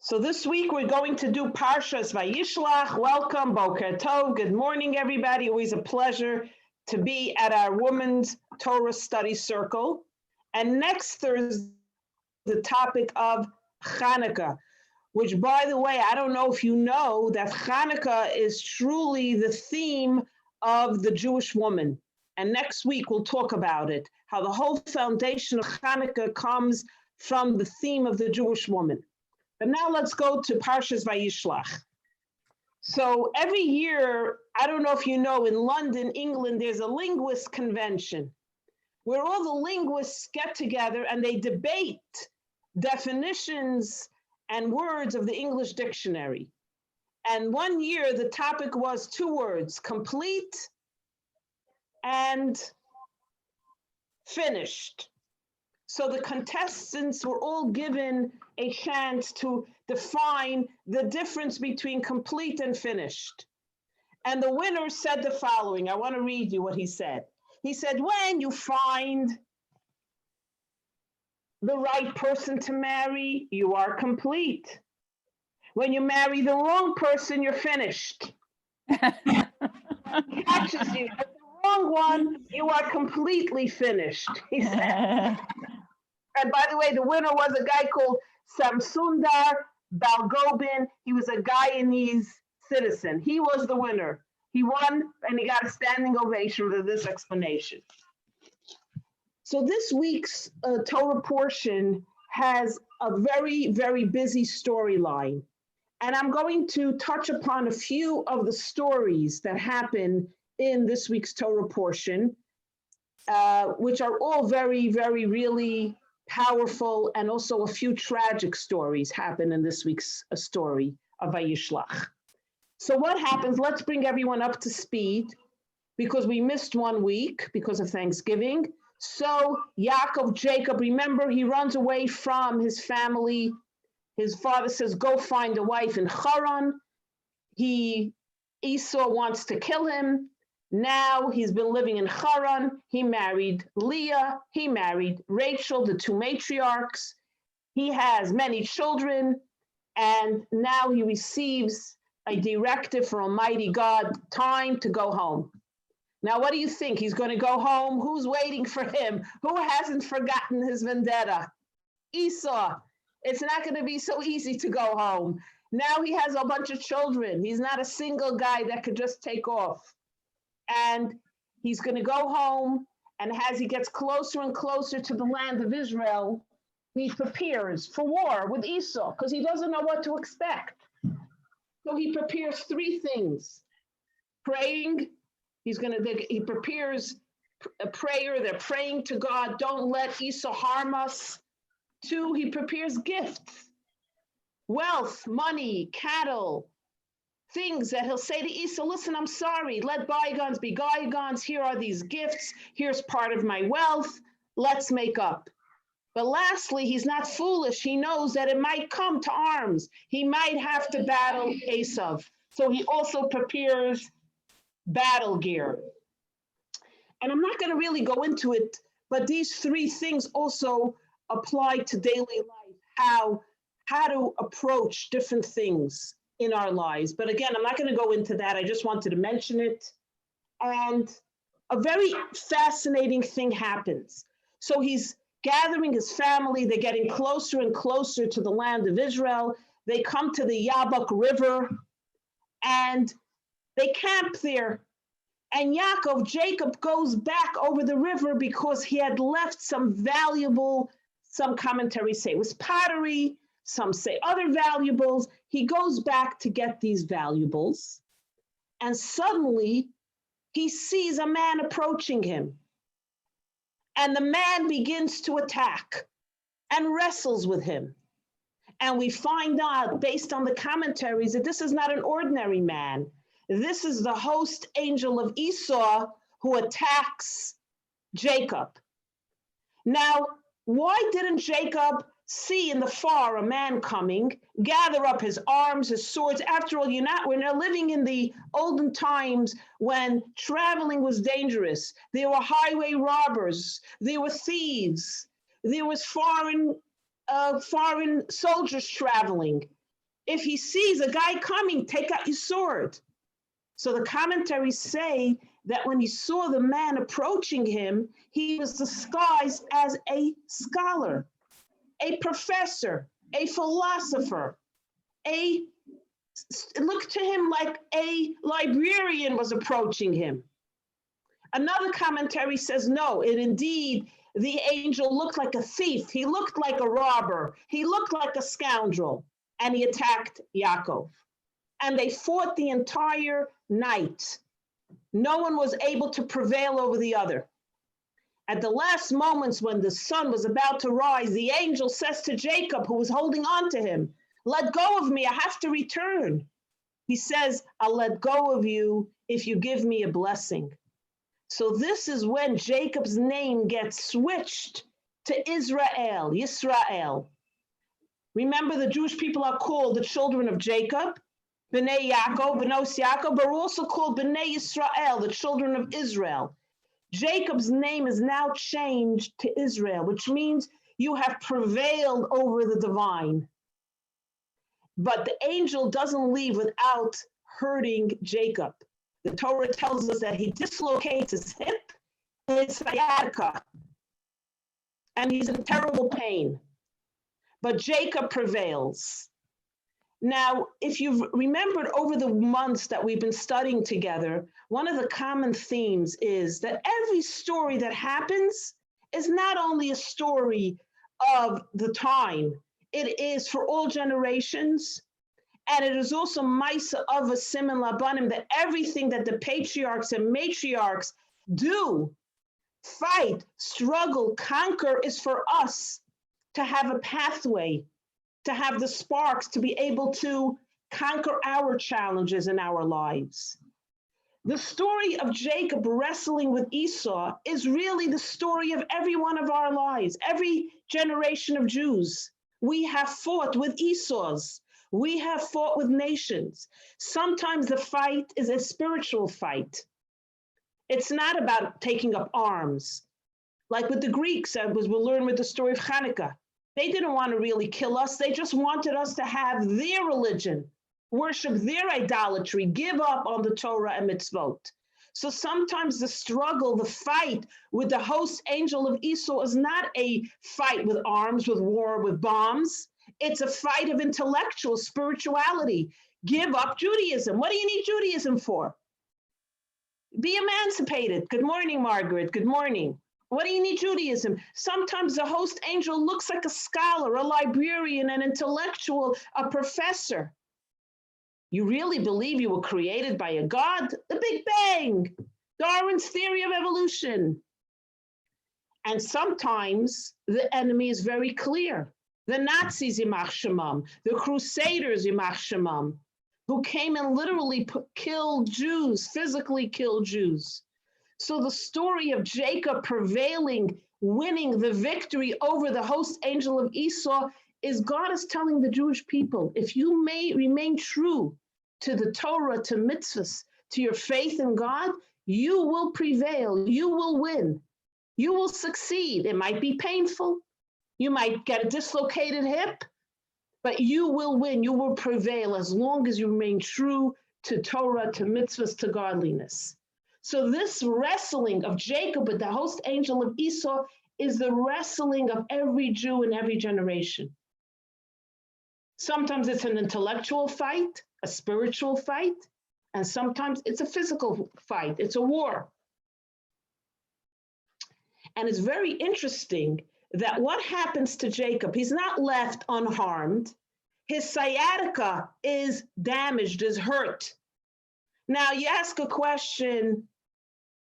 So this week we're going to do Parshas Vayishlach. Welcome, Boker Tov. Good morning, everybody. Always a pleasure to be at our Women's Torah Study Circle. And next Thursday, the topic of Hanukkah, which, by the way, I don't know if you know that Hanukkah is truly the theme of the Jewish woman. And next week we'll talk about it, how the whole foundation of Hanukkah comes from the theme of the Jewish woman. But now let's go to Parshas Vayishlach. So every year, I don't know if you know, in London, England, there's a linguist convention where all the linguists get together and they debate definitions and words of the English dictionary. And one year, the topic was two words: complete and finished. So the contestants were all given a chance to define the difference between complete and finished. And the winner said the following. I want to read you what he said. He said, when you find the right person to marry, you are complete. When you marry the wrong person, you're finished. Catches you, but the wrong one, you are completely finished, he said. And by the way, the winner was a guy called Samsundar Balgobin. He was a Guyanese citizen. He was the winner. He won, and he got a standing ovation for this explanation. So this week's Torah portion has a very, very busy storyline. And I'm going to touch upon a few of the stories that happen in this week's Torah portion, which are all very, very, really powerful, and also a few tragic stories happen in this week's story of Vayishlach. So what happens? Let's bring everyone up to speed, because we missed 1 week because of Thanksgiving. So Jacob, remember, he runs away from his family. His father says, go find a wife in Haran. Esau wants to kill him. Now he's been living in Haran. He married Leah. He married Rachel, the two matriarchs. He has many children. And now he receives a directive from Almighty God, time to go home. Now, what do you think? He's going to go home. Who's waiting for him? Who hasn't forgotten his vendetta? Esau. It's not going to be so easy to go home. Now he has a bunch of children. He's not a single guy that could just take off. And he's going to go home, and as he gets closer and closer to the land of Israel, he prepares for war with Esau because he doesn't know what to expect. So he prepares 3 things: praying. He prepares a prayer. They're praying to God, don't let Esau harm us. 2, he prepares gifts, wealth, money, cattle, things that he'll say to Esau, listen, I'm sorry, let bygones be bygones. Here are these gifts. Here's part of my wealth. Let's make up. But lastly, he's not foolish. He knows that it might come to arms. He might have to battle Esau. So he also prepares battle gear. And I'm not going to really go into it, but these 3 things also apply to daily life, how to approach different things in our lives. But again, I'm not going to go into that. I just wanted to mention it. And a very fascinating thing happens. So he's gathering his family. They're getting closer and closer to the land of Israel. They come to the Yabok River and they camp there. And Jacob goes back over the river because he had left some valuable, some commentaries say it was pottery, some say other valuables. He goes back to get these valuables, and suddenly he sees a man approaching him. And the man begins to attack and wrestles with him. And we find out, based on the commentaries, that this is not an ordinary man. This is the host angel of Esau who attacks Jacob. Now, why didn't Jacob see in the far a man coming, gather up his arms, his swords? After all, we're not living in the olden times when traveling was dangerous. There were highway robbers, there were thieves, there was foreign soldiers traveling. If he sees a guy coming, take out your sword. So the commentaries say that when he saw the man approaching him, he was disguised as a scholar, a professor, a philosopher, it looked to him like a librarian was approaching him. Another commentary says, no, indeed, the angel looked like a thief. He looked like a robber. He looked like a scoundrel, and he attacked Yaakov. And they fought the entire night. No one was able to prevail over the other. At the last moments when the sun was about to rise, the angel says to Jacob, who was holding on to him, let go of me, I have to return. He says, I'll let go of you if you give me a blessing. So this is when Jacob's name gets switched to Israel, Yisrael. Remember, the Jewish people are called the children of Jacob, Bnei Yaakov, Benos Yaakov, but are also called Bnei Yisrael, the children of Israel. Jacob's name is now changed to Israel, which means you have prevailed over the divine. But the angel doesn't leave without hurting Jacob. The Torah tells us that he dislocates his hip and his sciatica, and he's in terrible pain. But Jacob prevails. Now, if you've remembered over the months that we've been studying together, one of the common themes is that every story that happens is not only a story of the time, it is for all generations. And it is also Maisa of a Siman Labanim, that everything that the patriarchs and matriarchs do, fight, struggle, conquer, is for us to have a pathway, to have the sparks, to be able to conquer our challenges in our lives. The story of Jacob wrestling with Esau is really the story of every one of our lives, every generation of Jews. We have fought with Esau's. We have fought with nations. Sometimes the fight is a spiritual fight. It's not about taking up arms. Like with the Greeks, as we'll learn with the story of Hanukkah. They didn't want to really kill us. They just wanted us to have their religion, worship their idolatry, give up on the Torah and mitzvot. So sometimes the struggle, the fight with the host angel of Esau is not a fight with arms, with war, with bombs. It's a fight of intellectual spirituality. Give up Judaism. What do you need Judaism for? Be emancipated. Good morning, Margaret. Good morning. What do you need Judaism? Sometimes the host angel looks like a scholar, a librarian, an intellectual, a professor. You really believe you were created by a God? The Big Bang, Darwin's theory of evolution. And sometimes the enemy is very clear. The Nazis, Yimach Shemam, the Crusaders, Yimach Shemam, who came and literally killed Jews, physically killed Jews. So the story of Jacob prevailing, winning the victory over the host angel of Esau is God is telling the Jewish people, if you may remain true to the Torah, to mitzvahs, to your faith in God, you will prevail, you will win, you will succeed. It might be painful. You might get a dislocated hip, but you will win, you will prevail as long as you remain true to Torah, to mitzvahs, to godliness. So this wrestling of Jacob with the host angel of Esau is the wrestling of every Jew in every generation. Sometimes it's an intellectual fight, a spiritual fight, and sometimes it's a physical fight, it's a war. And it's very interesting that what happens to Jacob, he's not left unharmed. His sciatica is damaged, is hurt. Now you ask a question,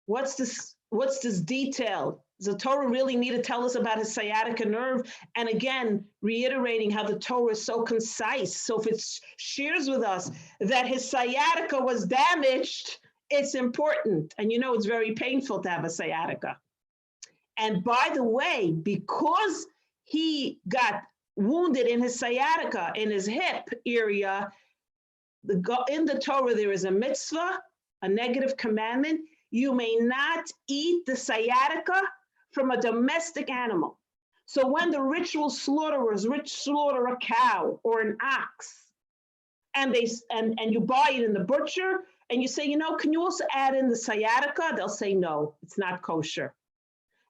what's this detail? Does the Torah really need to tell us about his sciatica nerve? And again, reiterating how the Torah is so concise. So if it shares with us that his sciatica was damaged, it's important. And you know, it's very painful to have a sciatica. And by the way, because he got wounded in his sciatica, in his hip area, in the Torah, there is a mitzvah, a negative commandment. You may not eat the sciatica from a domestic animal. So when the ritual slaughterers slaughter a cow or an ox, and you buy it in the butcher, and you say, can you also add in the sciatica? They'll say, no, it's not kosher.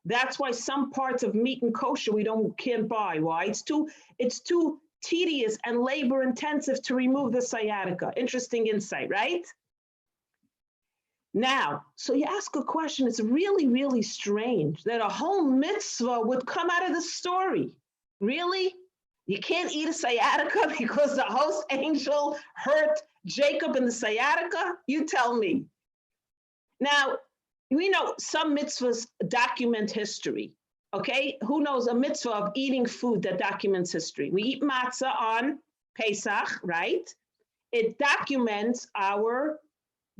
That's why some parts of meat and kosher can't buy. Why? It's too tedious and labor intensive to remove the sciatica. Interesting insight, right? Now, so you ask a question, it's really, really strange that a whole mitzvah would come out of this story. Really? You can't eat a sciatica because the host angel hurt Jacob in the sciatica? You tell me. Now, we know some mitzvahs document history, okay? Who knows a mitzvah of eating food that documents history? We eat matzah on Pesach, right? It documents our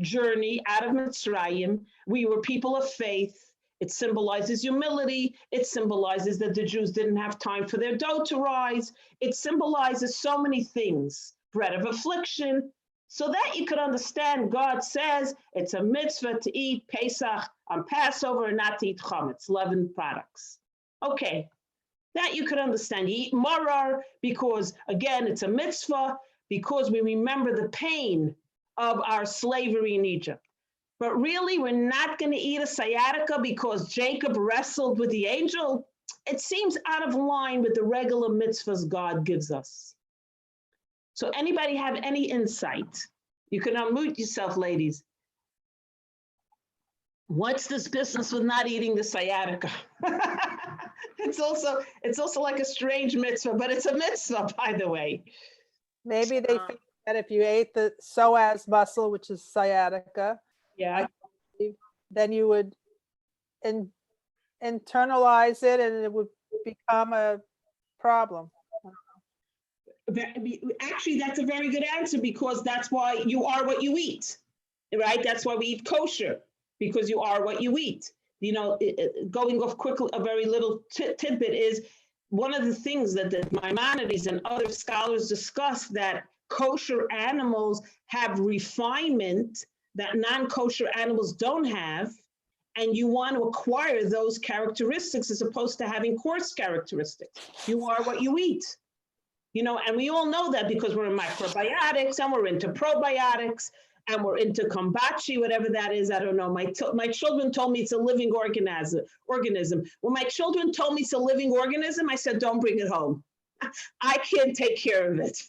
journey out of Mitzrayim. We were people of faith. It symbolizes humility. It symbolizes that the Jews didn't have time for their dough to rise. It symbolizes so many things, bread of affliction, so that you could understand God says it's a mitzvah to eat Pesach on Passover and not to eat chametz, leavened products. Okay, that you could understand. You eat maror because, again, it's a mitzvah, because we remember the pain of our slavery in Egypt. But really, we're not going to eat a sciatica because Jacob wrestled with the angel? It seems out of line with the regular mitzvahs God gives us. So anybody have any insight? You can unmute yourself, ladies. What's this business with not eating the sciatica? It's also like a strange mitzvah, but it's a mitzvah, by the way. Maybe they think that if you ate the psoas muscle, which is sciatica, then you would internalize it and it would become a problem. Actually, that's a very good answer, because that's why you are what you eat, right? That's why we eat kosher, because you are what you eat. Going off quickly, a very little tidbit is one of the things that the Maimonides and other scholars discuss, that kosher animals have refinement that non-kosher animals don't have, and you want to acquire those characteristics as opposed to having coarse characteristics. You are what you eat. And we all know that because we're in microbiotics and we're into probiotics and we're into kombucha, whatever that is. I don't know. My children told me it's a living organism. When my children told me it's a living organism, I said, don't bring it home. I can't take care of it.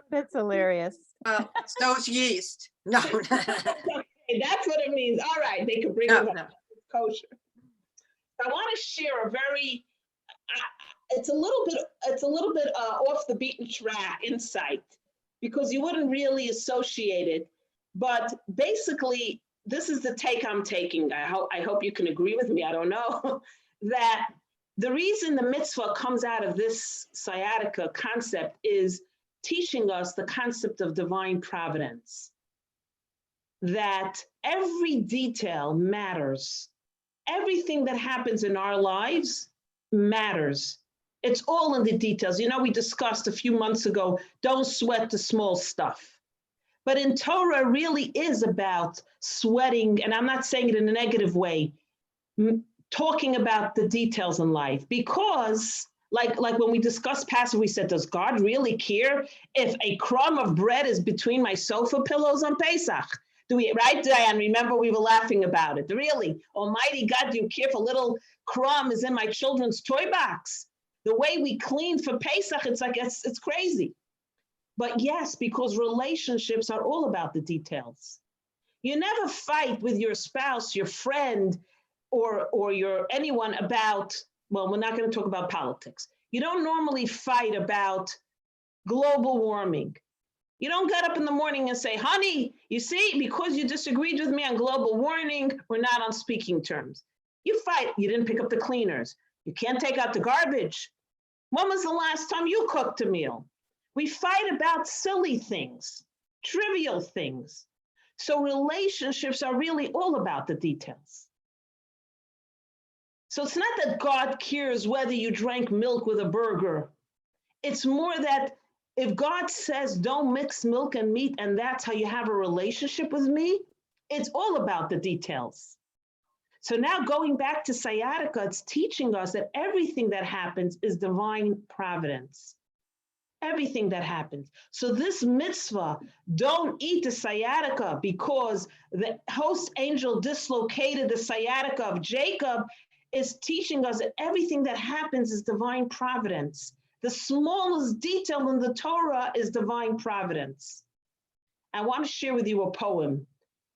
That's hilarious. So it's yeast. No. Okay, that's what it means. All right, they can bring it home. No. Kosher. I want to share a very, it's a little bit off the beaten track insight, because you wouldn't really associate it, but basically this is the take I'm taking. I hope you can agree with me. I don't know that the reason the mitzvah comes out of this sciatica concept is teaching us the concept of divine providence, that every detail matters. Everything that happens in our lives matters. It's all in the details. We discussed a few months ago, don't sweat the small stuff. But in Torah really is about sweating, and I'm not saying it in a negative way, talking about the details in life. Because like when we discussed Passover, we said, does God really care if a crumb of bread is between my sofa pillows on Pesach? Right, Diane? Remember, we were laughing about it. Really, Almighty God, do you care if a little crumb is in my children's toy box? The way we clean for Pesach, it's crazy. But yes, because relationships are all about the details. You never fight with your spouse, your friend, or your anyone about, well, we're not going to talk about politics. You don't normally fight about global warming. You don't get up in the morning and say, honey, you see, because you disagreed with me on global warming, we're not on speaking terms. You fight, you didn't pick up the cleaners. You can't take out the garbage. When was the last time you cooked a meal? We fight about silly things, trivial things. So relationships are really all about the details. So it's not that God cares whether you drank milk with a burger. It's more that if God says, don't mix milk and meat, and that's how you have a relationship with me, it's all about the details. So now going back to sciatica, it's teaching us that everything that happens is divine providence. Everything that happens. So this mitzvah, don't eat the sciatica because the host angel dislocated the sciatica of Jacob, is teaching us that everything that happens is divine providence. The smallest detail in the Torah is divine providence. I want to share with you a poem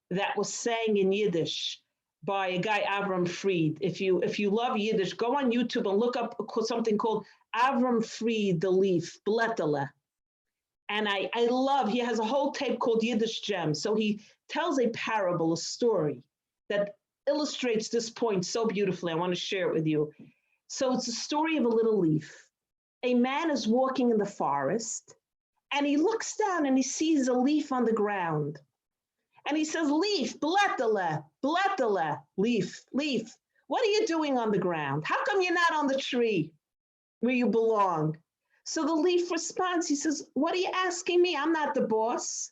that was sang in Yiddish by a guy, Avram Fried. If you love Yiddish, go on YouTube and look up something called Avram Fried, the Leaf, Blätterle. And I love, he has a whole tape called Yiddish Gems. So he tells a parable, a story that illustrates this point so beautifully. I want to share it with you. So it's a story of a little leaf. A man is walking in the forest and he looks down and he sees a leaf on the ground. And he says, leaf, blätterle, blätterle, leaf, leaf. What are you doing on the ground? How come you're not on the tree where you belong? So the leaf responds, he says, what are you asking me? I'm not the boss.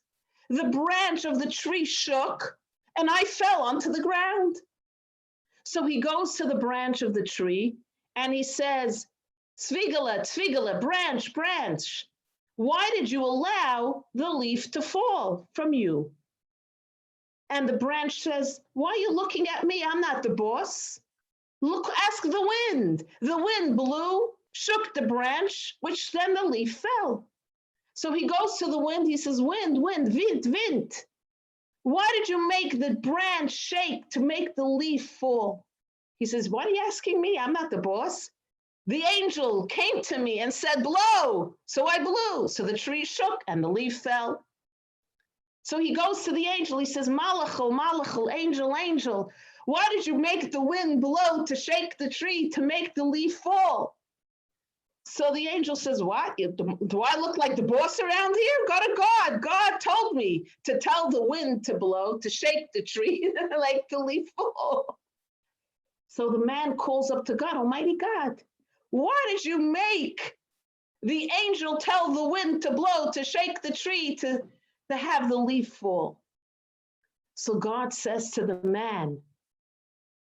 The branch of the tree shook and I fell onto the ground. So he goes to the branch of the tree and he says, Zwigele, Zwigele, branch, branch. Why did you allow the leaf to fall from you? And the branch says, why are you looking at me? I'm not the boss. Look, ask the wind. The wind blew, shook the branch, which then the leaf fell. So he goes to the wind. He says, wind, wind, wind, wind. Why did you make the branch shake to make the leaf fall? He says, what are you asking me? I'm not the boss. The angel came to me and said, blow. So I blew. So the tree shook and the leaf fell. So he goes to the angel. He says, Malachal, Malachal, angel, angel. Why did you make the wind blow to shake the tree to make the leaf fall? So the angel says, what? Do I look like the boss around here? Go to God. God told me to tell the wind to blow, to shake the tree, like the leaf fall. So the man calls up to God, Almighty God, why did you make the angel tell the wind to blow, to shake the tree, to have the leaf fall? So God says to the man,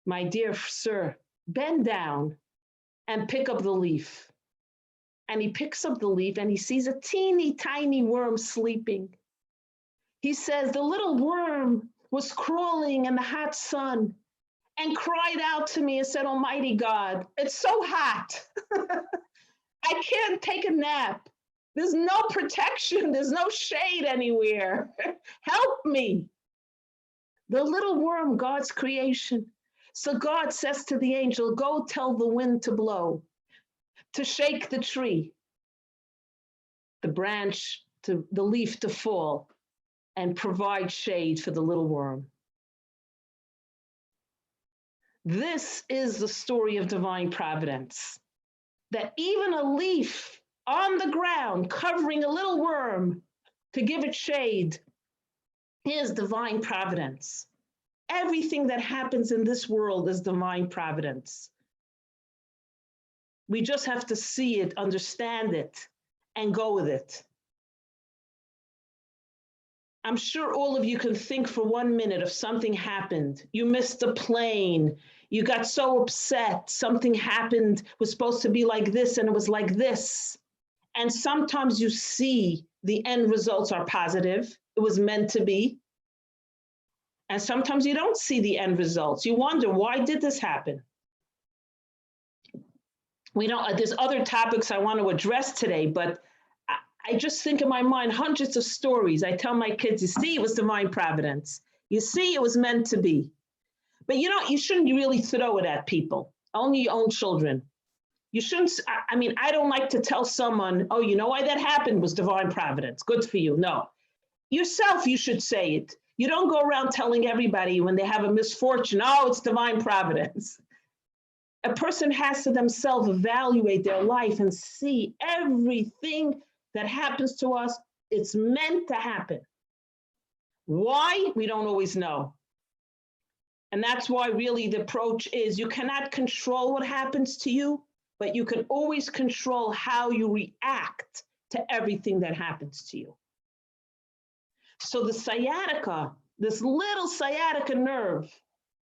my dear sir, bend down and pick up the leaf. And he picks up the leaf and he sees a teeny tiny worm sleeping. He says, the little worm was crawling in the hot sun and cried out to me and said, Almighty God, it's so hot. I can't take a nap. There's no protection. There's no shade anywhere. Help me. The little worm, God's creation. So God says to the angel, go tell the wind to blow, to shake the tree, the branch, to the leaf to fall, and provide shade for the little worm. This is the story of divine providence, that even a leaf on the ground covering a little worm to give it shade is divine providence. Everything that happens in this world is divine providence. We just have to see it, understand it, and go with it. I'm sure all of you can think for 1 minute if something happened. You missed a plane. You got so upset. Something happened, was supposed to be like this, and it was like this. And sometimes you see the end results are positive. It was meant to be. And sometimes you don't see the end results. You wonder, why did this happen? There's other topics I want to address today, but I just think in my mind, hundreds of stories. I tell my kids, you see, it was divine providence. You see, it was meant to be. But you shouldn't really throw it at people, only your own children. You shouldn't, I don't like to tell someone, oh, you know why that happened was divine providence. Good for you. No. Yourself, you should say it. You don't go around telling everybody when they have a misfortune, oh, it's divine providence. A person has to themselves evaluate their life and see everything that happens to us, it's meant to happen. Why? We don't always know. And that's why really the approach is you cannot control what happens to you, but you can always control how you react to everything that happens to you. So the sciatica, this little sciatica nerve,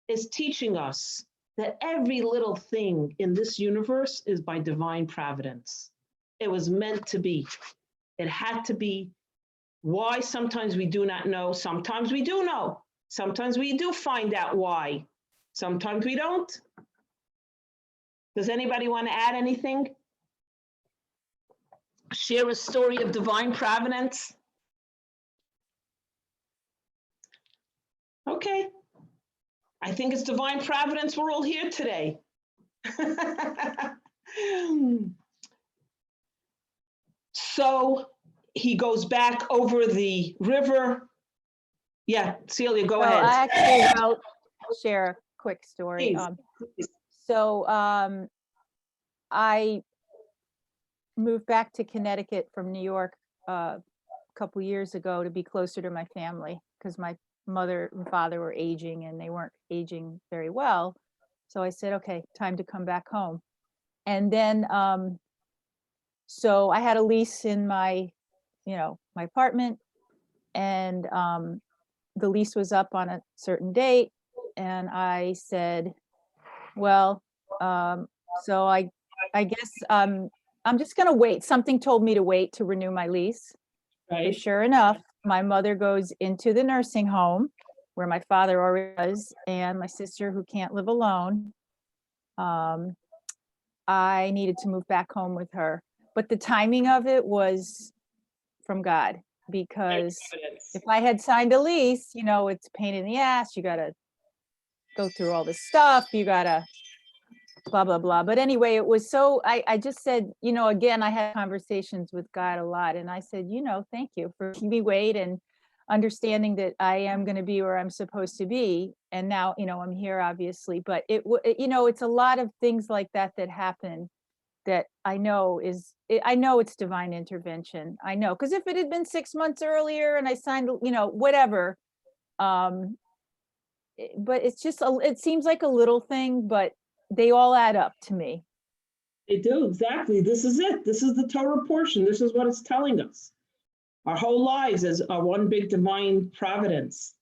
is teaching us that every little thing in this universe is by divine providence. It was meant to be. It had to be. Why? Sometimes we do not know. Sometimes we do know. Sometimes we do find out why. Sometimes we don't. Does anybody want to add anything? Share a story of divine providence? Okay. I think it's divine providence we're all here today. So he goes back over the river. Yeah, Celia, go ahead. I actually will share a quick story. Please. I moved back to Connecticut from New York a couple years ago to be closer to my family because my mother and father were aging and they weren't aging very well. So I said, okay, time to come back home. And then, so I had a lease in my apartment, and the lease was up on a certain date. And I said, well, so I guess I'm just gonna wait. Something told me to wait to renew my lease. Right. But sure enough, my mother goes into the nursing home where my father already was, and my sister, who can't live alone. I needed to move back home with her. But the timing of it was from God, because if I had signed a lease, it's a pain in the ass. You got to go through all this stuff. You got to blah, blah, blah. But anyway, it was so, I just said, again, I had conversations with God a lot. And I said, thank you for making me wait and understanding that I am going to be where I'm supposed to be. And now, I'm here, obviously. But it's a lot of things like that happen that I know it's divine intervention. I know, because if it had been 6 months earlier and I signed, whatever. But it's just, it seems like a little thing, but they all add up to me. They do, exactly. This is it. This is the Torah portion. This is what it's telling us. Our whole lives is one big divine providence.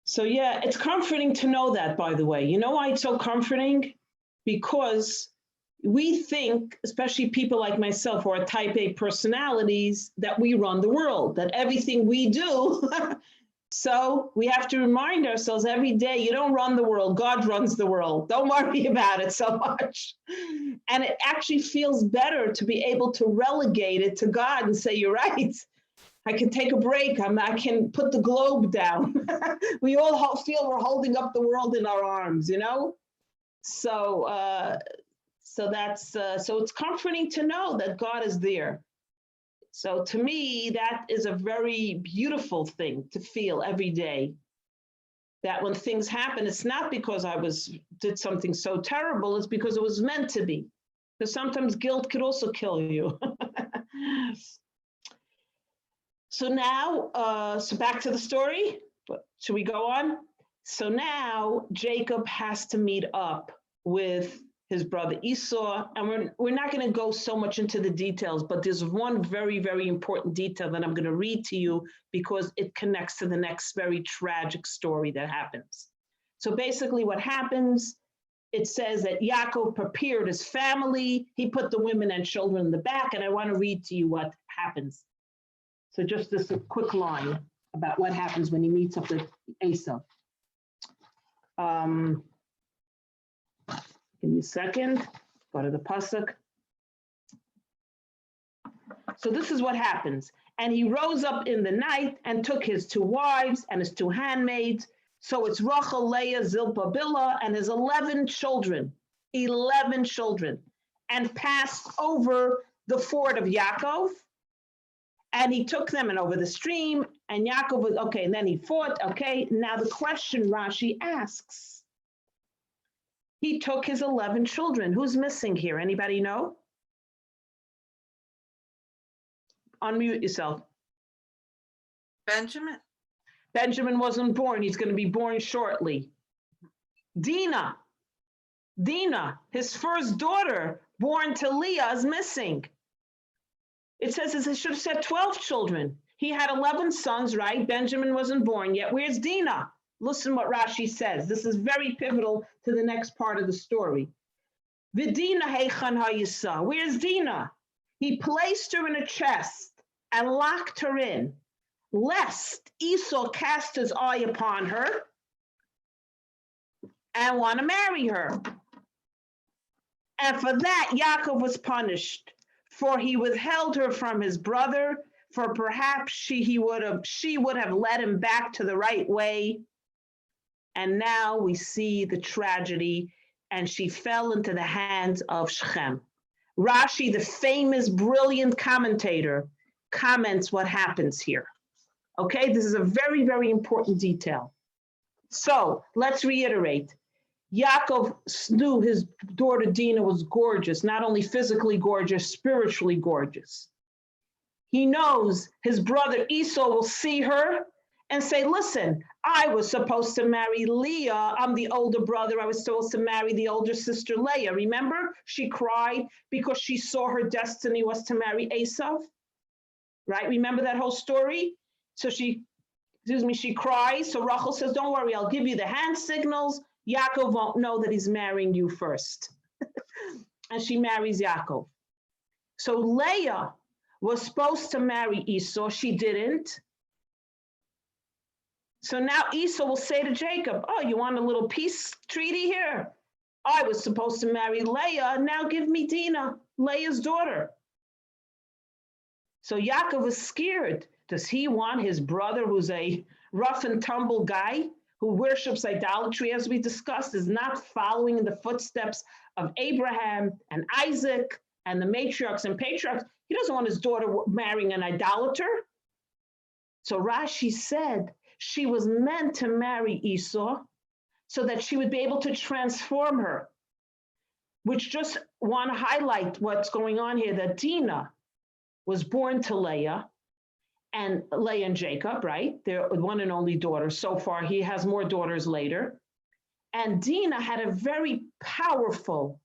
So yeah, it's comforting to know that, by the way. You know why it's so comforting? Because we think, especially people like myself who are type A personalities, that we run the world, that everything we do. So we have to remind ourselves every day, you don't run the world, God runs the world. Don't worry about it so much. And it actually feels better to be able to relegate it to God and say, you're right. I can take a break. I can put the globe down. We all feel we're holding up the world in our arms, So, so it's comforting to know that God is there. So to me, that is a very beautiful thing to feel every day. That when things happen, it's not because I did something so terrible, it's because it was meant to be. Because sometimes guilt could also kill you. So now, so back to the story. Should we go on? So now Jacob has to meet up with his brother Esau, and we're not going to go so much into the details, but there's one very, very important detail that I'm going to read to you because it connects to the next very tragic story that happens. So basically what happens, it says that Yaakov prepared his family, he put the women and children in the back, and I want to read to you what happens. So just this quick line about what happens when he meets up with Esau. Give me a second, go to the pasuk. So this is what happens. And he rose up in the night and took his 2 wives and his 2 handmaids. So it's Rachel, Leah, Zilpah, Bilhah, and his 11 children, and passed over the ford of Yaakov. And he took them and over the stream, and Yaakov was, okay, and then he fought, okay. Now the question Rashi asks, he took his 11 children. Who's missing here? Anybody know? Unmute yourself. Benjamin. Benjamin wasn't born. He's going to be born shortly. Dinah, his first daughter, born to Leah, is missing. It says it should have said 12 children. He had 11 sons, right? Benjamin wasn't born yet. Where's Dinah? Listen what Rashi says. This is very pivotal to the next part of the story. V'Dina heichan hayisa. Where's Dina? He placed her in a chest and locked her in, lest Esau cast his eye upon her and want to marry her. And for that, Yaakov was punished, for he withheld her from his brother, for perhaps she would have led him back to the right way. And now we see the tragedy, and she fell into the hands of Shechem. Rashi, the famous, brilliant commentator, comments what happens here. Okay, this is a very, very important detail. So let's reiterate. Yaakov knew his daughter Dinah was gorgeous, not only physically gorgeous, spiritually gorgeous. He knows his brother Esau will see her and say, listen, I was supposed to marry Leah. I'm the older brother. I was supposed to marry the older sister Leah. Remember, she cried because she saw her destiny was to marry Esau, right? Remember that whole story? So she cries. So Rachel says, don't worry, I'll give you the hand signals. Yaakov won't know that he's marrying you first. And she marries Yaakov. So Leah was supposed to marry Esau. She didn't. So now Esau will say to Jacob, oh, you want a little peace treaty here? I was supposed to marry Leah. Now give me Dinah, Leah's daughter. So Yaakov is scared. Does he want his brother, who's a rough and tumble guy, who worships idolatry, as we discussed, is not following in the footsteps of Abraham and Isaac and the matriarchs and patriarchs? He doesn't want his daughter marrying an idolater. So Rashi said she was meant to marry Esau so that she would be able to transform her, which just want to highlight what's going on here, that Dinah was born to Leah and Jacob, right? They're one and only daughter. So far, he has more daughters later. And Dinah had a very powerful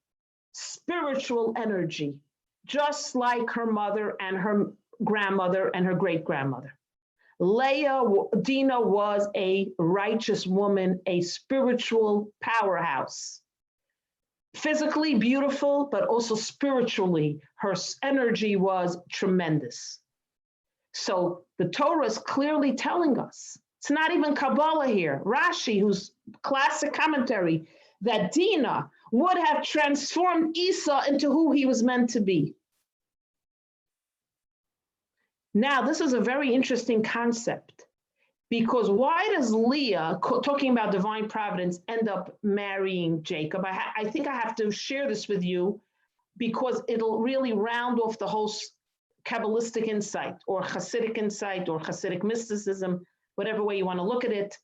spiritual energy, just like her mother and her grandmother and her great-grandmother. Dinah was a righteous woman, a spiritual powerhouse. Physically beautiful, but also spiritually, her energy was tremendous. So the Torah is clearly telling us, it's not even Kabbalah here, Rashi, who's classic commentary, that Dinah would have transformed Esau into who he was meant to be. Now, this is a very interesting concept, because why does Leah, talking about divine providence, end up marrying Jacob? I think I have to share this with you because it'll really round off the whole Kabbalistic insight or Hasidic insight or Hasidic mysticism, whatever way you want to look at it.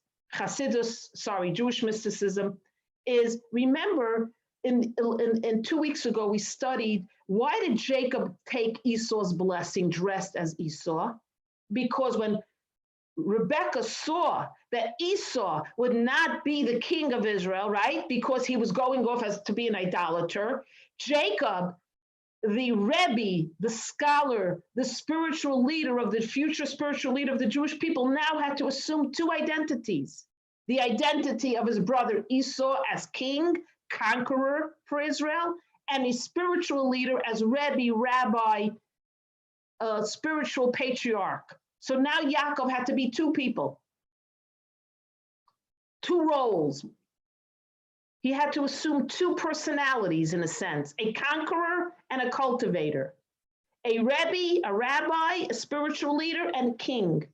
Jewish mysticism is, remember, in 2 weeks ago, we studied why did Jacob take Esau's blessing dressed as Esau? Because when Rebecca saw that Esau would not be the king of Israel, right? Because he was going off as to be an idolater, Jacob, the Rebbe, the scholar, the spiritual leader of the future spiritual leader of the Jewish people, now had to assume two identities. The identity of his brother Esau as king, conqueror for Israel, and his spiritual leader as Rebbe, rabbi, spiritual patriarch. So now Yaakov had to be two people, two roles. He had to assume two personalities in a sense, a conqueror and a cultivator, a Rebbe, a rabbi, a spiritual leader, and king.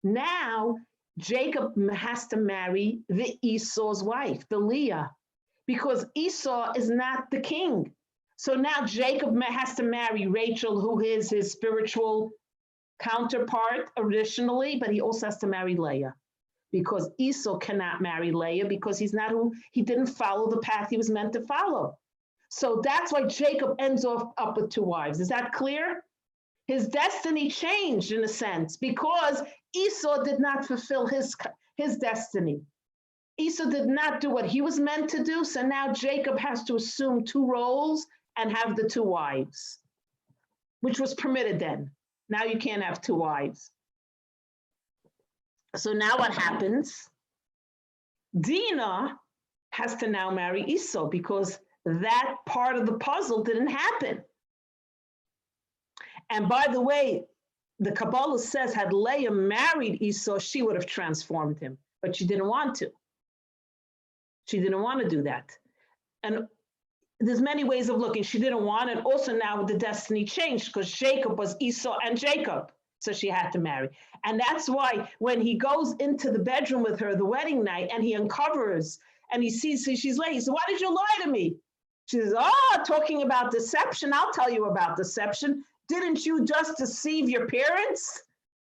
Now Jacob has to marry the Esau's wife, the Leah, because Esau is not the king. So now Jacob has to marry Rachel, who is his spiritual counterpart originally, but he also has to marry Leah, because Esau cannot marry Leah because he didn't follow the path he was meant to follow. So that's why Jacob ends up with two wives. Is that clear? His destiny changed in a sense because Esau did not fulfill his destiny. Esau did not do what he was meant to do. So now Jacob has to assume two roles and have the two wives, which was permitted then. Now you can't have two wives. So now what happens? Dinah has to now marry Esau because that part of the puzzle didn't happen. And by the way, the Kabbalah says had Leah married Esau, she would have transformed him, but she didn't want to. She didn't want to do that. And there's many ways of looking. She didn't want it. Also now the destiny changed because Jacob was Esau and Jacob. So she had to marry. And that's why when he goes into the bedroom with her the wedding night and he uncovers and he sees she's late, he says, why did you lie to me? She says, talking about deception. I'll tell you about deception. Didn't you just deceive your parents?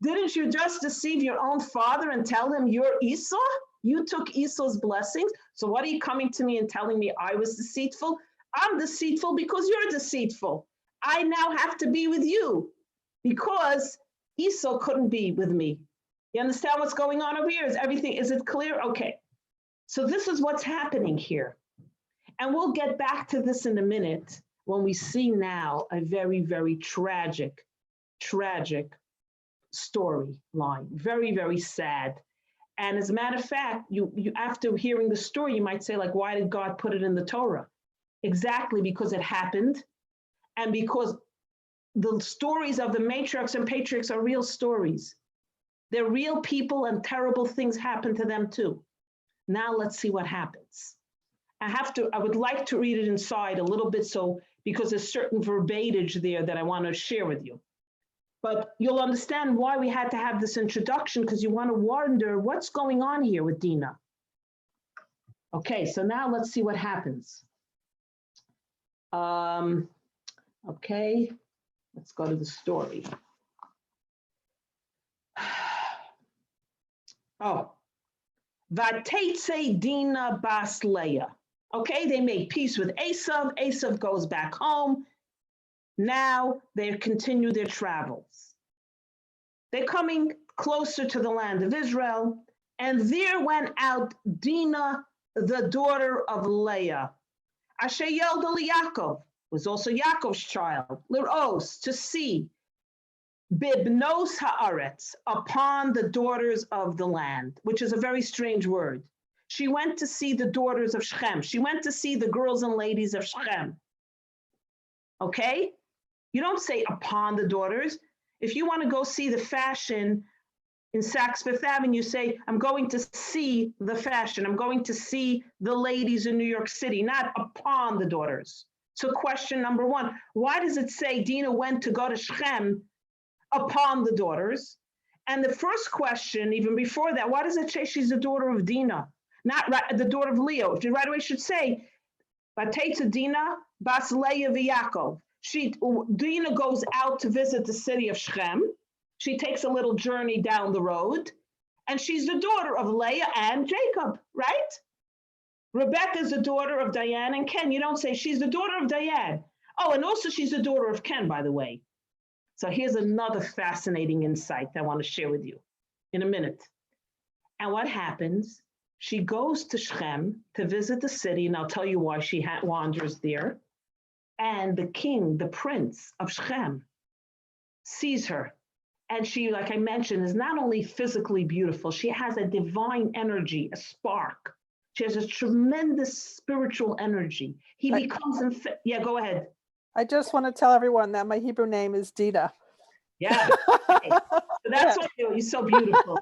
Didn't you just deceive your own father and tell him you're Esau? You took Esau's blessings. So what are you coming to me and telling me I was deceitful? I'm deceitful because you're deceitful. I now have to be with you because Esau couldn't be with me. You understand what's going on over here? Is it clear? Okay. So this is what's happening here. And we'll get back to this in a minute when we see now a very, very tragic storyline. Very, very sad. And as a matter of fact, you after hearing the story, you might say, like, why did God put it in the Torah? Exactly because it happened and because the stories of the matriarchs and patriarchs are real stories. They're real people and terrible things happen to them too. Now let's see what happens. I would like to read it inside a little bit because there's certain verbiage there that I want to share with you. But you'll understand why we had to have this introduction because you want to wonder what's going on here with Dinah. Okay, so now let's see what happens. Okay, let's go to the story. Vatetze Dinah bas Leah. Okay, they made peace with Esav. Esav goes back home. Now they continue their travels. They're coming closer to the land of Israel, and there went out Dinah, the daughter of Leah. Asher Yelda Yaakov was also Yaakov's child. Liros, to see. Bibnos haaretz, upon the daughters of the land, which is a very strange word. She went to see the daughters of Shechem. She went to see the girls and ladies of Shechem. Okay? You don't say upon the daughters. If you want to go see the fashion in Saks Fifth Avenue, you say, I'm going to see the fashion. I'm going to see the ladies in New York City, not upon the daughters. So question number one, why does it say Dinah went to go to Shechem upon the daughters? And the first question, even before that, why does it say she's the daughter of Dinah, not the daughter of Leah? If you right away should say, Vatetze Dinah bas Leah v'Yaakov. Dinah goes out to visit the city of Shechem. She takes a little journey down the road, and she's the daughter of Leah and Jacob, right? Rebecca is the daughter of Diane and Ken. You don't say she's the daughter of Diane. Oh, and also she's the daughter of Ken, by the way. So here's another fascinating insight I want to share with you in a minute. And what happens? She goes to Shechem to visit the city, and I'll tell you why she wanders there. And the king, the prince of Shechem, sees her. And she, like I mentioned, is not only physically beautiful, she has a divine energy, a spark. She has a tremendous spiritual energy. He becomes, yeah, go ahead. I just want to tell everyone that my Hebrew name is Dinah. Yeah, okay. So that's what you're so beautiful.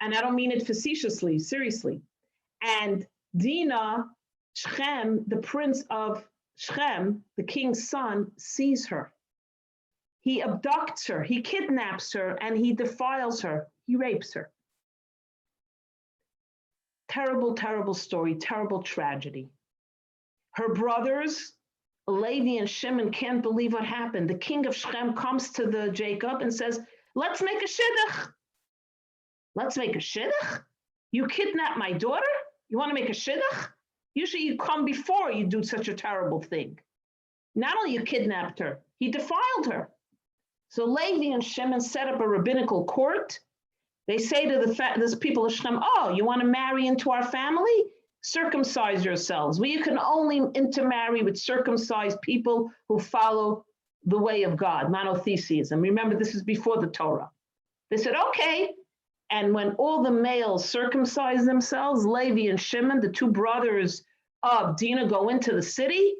And I don't mean it facetiously, seriously. And Dinah, Shechem, the prince of Shechem, the king's son, sees her. He abducts her, he kidnaps her, and he defiles her. He rapes her. Terrible, terrible story, terrible tragedy. Her brothers, Levi and Shimon, can't believe what happened. The king of Shechem comes to the Jacob and says, let's make a shidduch. Let's make a shidduch? You kidnap my daughter? You want to make a shidduch? Usually you come before you do such a terrible thing. Not only you kidnapped her, he defiled her. So Levi and Shimon set up a rabbinical court. They say to the people of Shechem, oh, you want to marry into our family? Circumcise yourselves. Well, you can only intermarry with circumcised people who follow the way of God, monotheism. Remember, this is before the Torah. They said, okay. And when all the males circumcise themselves, Levi and Shimon, the two brothers of Dinah, go into the city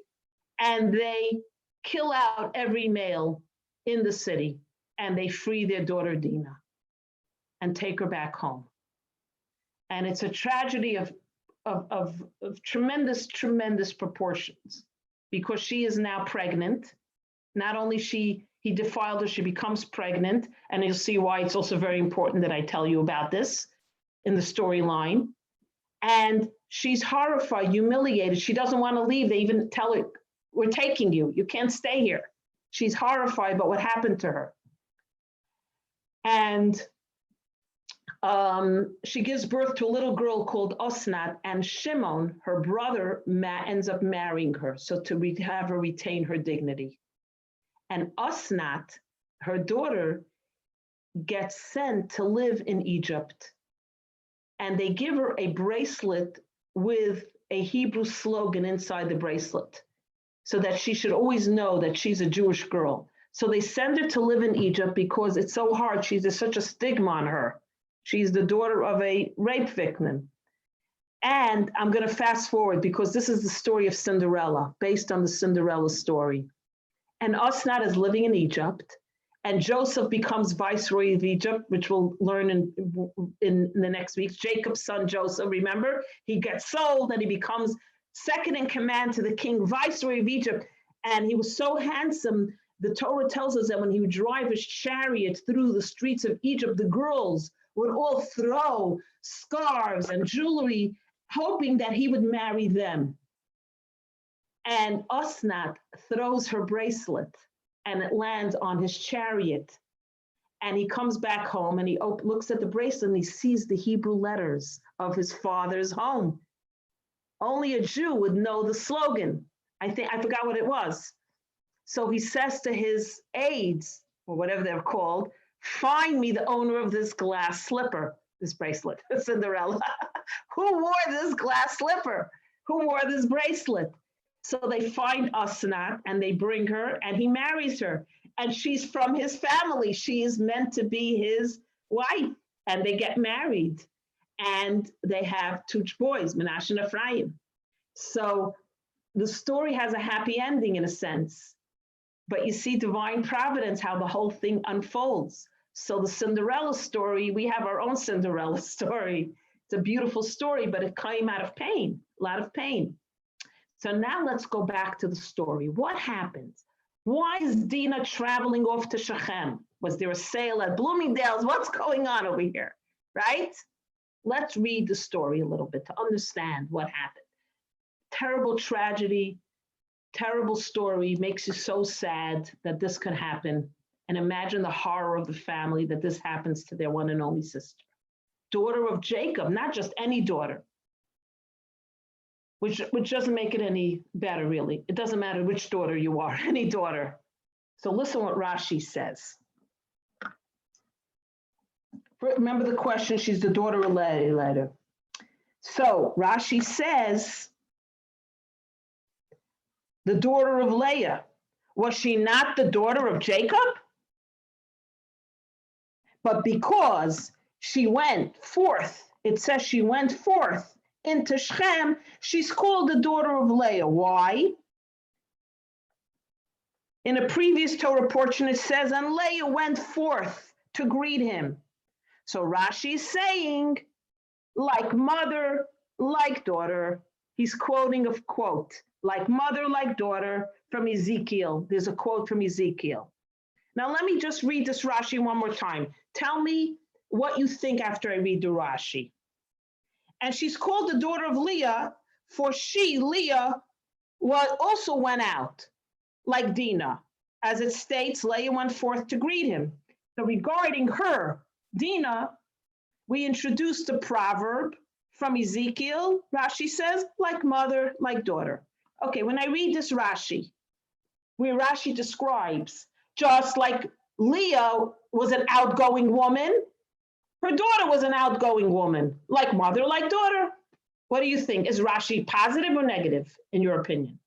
and they kill out every male in the city, and they free their daughter Dinah and take her back home. And it's a tragedy of tremendous, tremendous proportions, because she is now pregnant. Not only he defiled her, she becomes pregnant, and you'll see why it's also very important that I tell you about this in the storyline. And she's horrified, humiliated. She doesn't want to leave. They even tell her, we're taking you. You can't stay here. She's horrified about what happened to her. And she gives birth to a little girl called Osnat, and Shimon, her brother, ends up marrying her, so to have her retain her dignity. And Osnat, her daughter, gets sent to live in Egypt. And they give her a bracelet with a Hebrew slogan inside the bracelet, so that she should always know that she's a Jewish girl. So they send her to live in Egypt because it's so hard. There's such a stigma on her. She's the daughter of a rape victim. And I'm going to fast forward because this is the story of Cinderella, based on the Cinderella story. And Osnat is living in Egypt, and Joseph becomes viceroy of Egypt, which we'll learn in the next week. Jacob's son Joseph, remember? He gets sold and he becomes second in command to the king, viceroy of Egypt. And he was so handsome, the Torah tells us that when he would drive his chariot through the streets of Egypt, the girls would all throw scarves and jewelry, hoping that he would marry them. And Osnat throws her bracelet, and it lands on his chariot. And he comes back home, and he looks at the bracelet, and he sees the Hebrew letters of his father's home. Only a Jew would know the slogan. I forgot what it was. So he says to his aides, or whatever they're called, find me the owner of this glass slipper, this bracelet, Cinderella. Who wore this glass slipper? Who wore this bracelet? So they find Osnat and they bring her, and he marries her. And she's from his family. She is meant to be his wife. And they get married. And they have two boys, Menashe and Ephraim. So the story has a happy ending in a sense. But you see divine providence, how the whole thing unfolds. So the Cinderella story, we have our own Cinderella story. It's a beautiful story, but it came out of pain, a lot of pain. So now let's go back to the story. What happens? Why is Dinah traveling off to Shechem? Was there a sale at Bloomingdale's? What's going on over here, right? Let's read the story a little bit to understand what happened. Terrible tragedy, terrible story, makes you so sad that this could happen. And imagine the horror of the family that this happens to their one and only sister. Daughter of Jacob, not just any daughter, which doesn't make it any better, really. It doesn't matter which daughter you are, any daughter. So listen what Rashi says. Remember the question, she's the daughter of Leah. So Rashi says, the daughter of Leah, was she not the daughter of Jacob? But because she went forth, it says she went forth into Shechem, she's called the daughter of Leah. Why? In a previous Torah portion, it says, and Leah went forth to greet him. So Rashi is saying, like mother, like daughter. He's quoting a quote, like mother, like daughter, from Ezekiel. There's a quote from Ezekiel. Now let me just read this Rashi one more time. Tell me what you think after I read the Rashi. And she's called the daughter of Leah, for she, Leah, also went out, like Dinah. As it states, Leah went forth to greet him. So regarding her, Dinah, we introduced a proverb from Ezekiel. Rashi says, like mother, like daughter. Okay, when I read this Rashi, where Rashi describes, just like Leah was an outgoing woman, her daughter was an outgoing woman, like mother, like daughter. What do you think? Is Rashi positive or negative, in your opinion?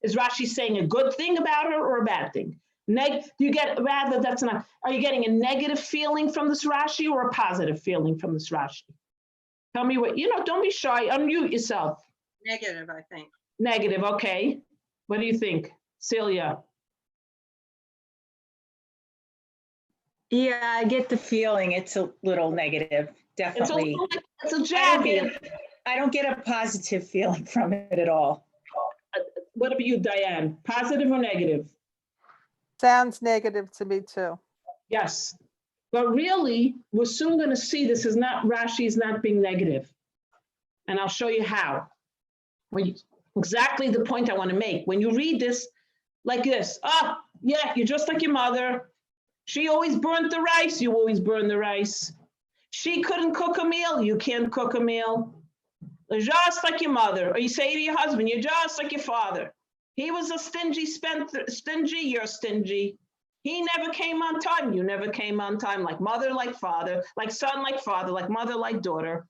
Is Rashi saying a good thing about her or a bad thing? You get, rather, that's not, are you getting a negative feeling from this Rashi or a positive feeling from this Rashi? Tell me what, don't be shy, unmute yourself. Negative, I think. Negative, okay. What do you think, Celia? Yeah, I get the feeling it's a little negative, definitely. It's a jabby. I don't get a positive feeling from it at all. What about you, Diane? Positive or negative? Sounds negative to me too. Yes. But really, we're soon going to see this is not, Rashi is not being negative. And I'll show you how. Exactly the point I want to make. When you read this like this, yeah, you're just like your mother. She always burnt the rice, you always burn the rice. She couldn't cook a meal, you can't cook a meal. You're just like your mother. Or you say to your husband, you're just like your father. He was a stingy, you're stingy. He never came on time, you never came on time. Like mother, like father, like son, like father, like mother, like daughter.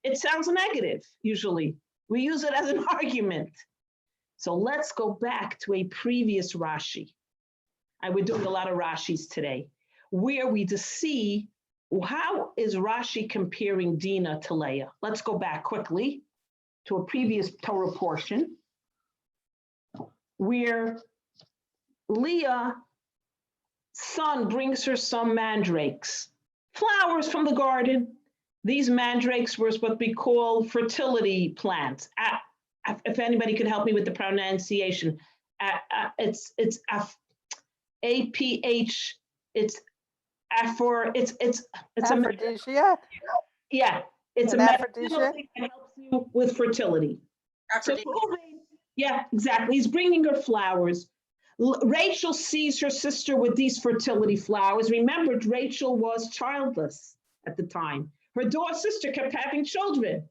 It sounds negative, usually. We use it as an argument. So let's go back to a previous Rashi. We're doing a lot of Rashis today, where we just see how is Rashi comparing Dinah to Leah. Let's go back quickly to a previous Torah portion, where Leah's son brings her some mandrakes, flowers from the garden. These mandrakes were what we call fertility plants. If anybody could help me with the pronunciation, it's APH. It's aphrodisiac. Yeah, it's an aphrodisiac that helps you with fertility. So, yeah, exactly. He's bringing her flowers. Rachel sees her sister with these fertility flowers. Remember, Rachel was childless at the time. Her sister kept having children.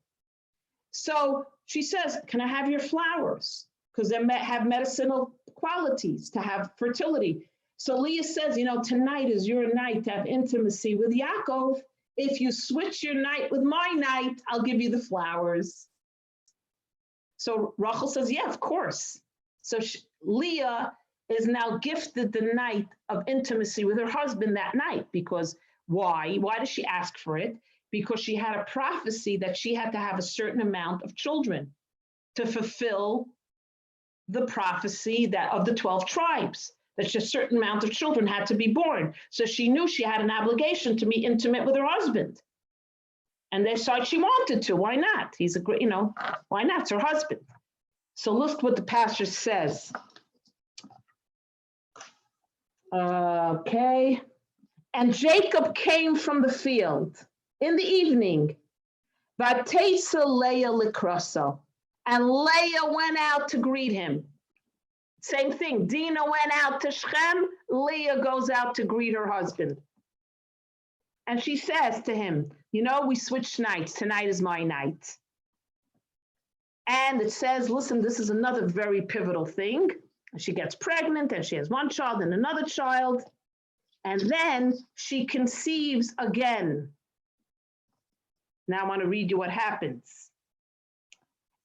So she says, can I have your flowers? Because they have medicinal qualities to have fertility. So Leah says, tonight is your night to have intimacy with Yaakov. If you switch your night with my night, I'll give you the flowers. So Rachel says, yeah, of course. So Leah is now gifted the night of intimacy with her husband that night. Because why? Why does she ask for it? Because she had a prophecy that she had to have a certain amount of children to fulfill the prophecy of the 12 tribes. That just a certain amount of children had to be born. So she knew she had an obligation to be intimate with her husband. And they decided she wanted to. Why not? He's a great, why not? It's her husband. So look what the pastor says. Okay. And Jacob came from the field in the evening. Vatesa Leah likroso. And Leah went out to greet him. Same thing. Dinah went out to Shechem. Leah goes out to greet her husband. And she says to him, we switched nights. Tonight is my night. And it says, listen, this is another very pivotal thing. She gets pregnant and she has one child and another child. And then she conceives again. Now I want to read you what happens.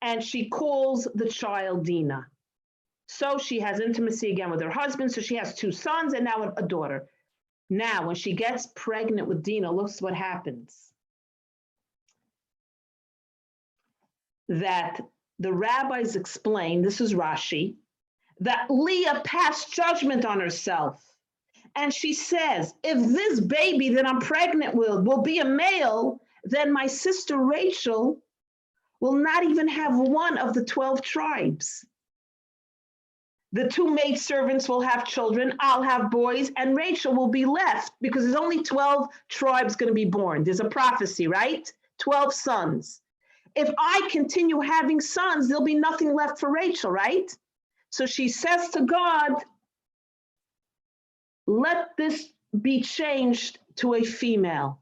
And she calls the child Dinah. So she has intimacy again with her husband. So she has 2 sons and now a daughter. Now, when she gets pregnant with Dinah, look what happens. That the rabbis explain, this is Rashi, that Leah passed judgment on herself. And she says, if this baby that I'm pregnant with will be a male, then my sister Rachel will not even have one of the 12 tribes. The 2 maidservants will have children, I'll have boys, and Rachel will be left because there's only 12 tribes going to be born. There's a prophecy, right? 12 sons. If I continue having sons, there'll be nothing left for Rachel, right? So she says to God, let this be changed to a female.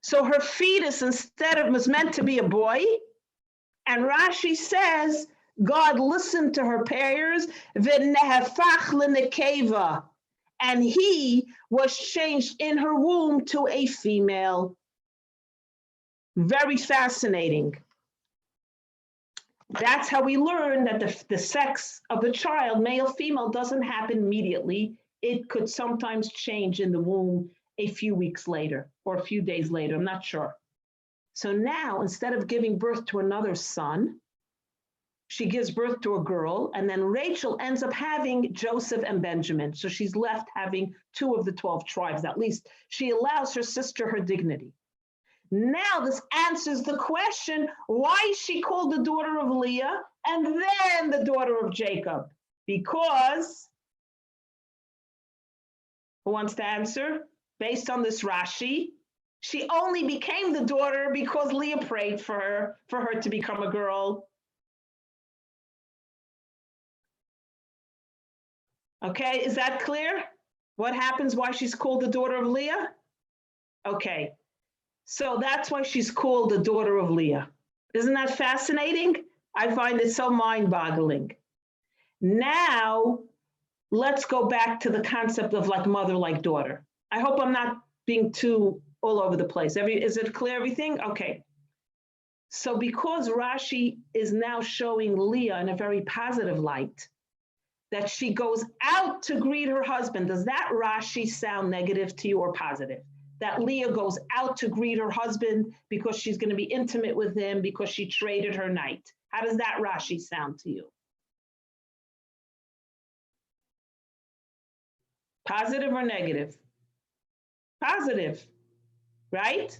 So her fetus instead was meant to be a boy. And Rashi says, God listened to her prayers, and he was changed in her womb to a female. Very fascinating. That's how we learn that the sex of the child, male, female, doesn't happen immediately. it could sometimes change in the womb a few weeks later or a few days later, I'm not sure. So now, instead of giving birth to another son, she gives birth to a girl, and then Rachel ends up having Joseph and Benjamin. So she's left having 2 of the 12 tribes. At least she allows her sister her dignity. Now this answers the question, why is she called the daughter of Leah and then the daughter of Jacob? Because, who wants to answer? Based on this Rashi, she only became the daughter because Leah prayed for her to become a girl. Okay, is that clear? What happens, why she's called the daughter of Leah? Okay, so that's why she's called the daughter of Leah. Isn't that fascinating? I find it so mind-boggling. Now, let's go back to the concept of like mother, like daughter. I hope I'm not being too all over the place. Is it clear, everything? Okay. So because Rashi is now showing Leah in a very positive light, that she goes out to greet her husband. Does that Rashi sound negative to you or positive? That Leah goes out to greet her husband because she's going to be intimate with him because she traded her night. How does that Rashi sound to you? Positive or negative? Positive, right?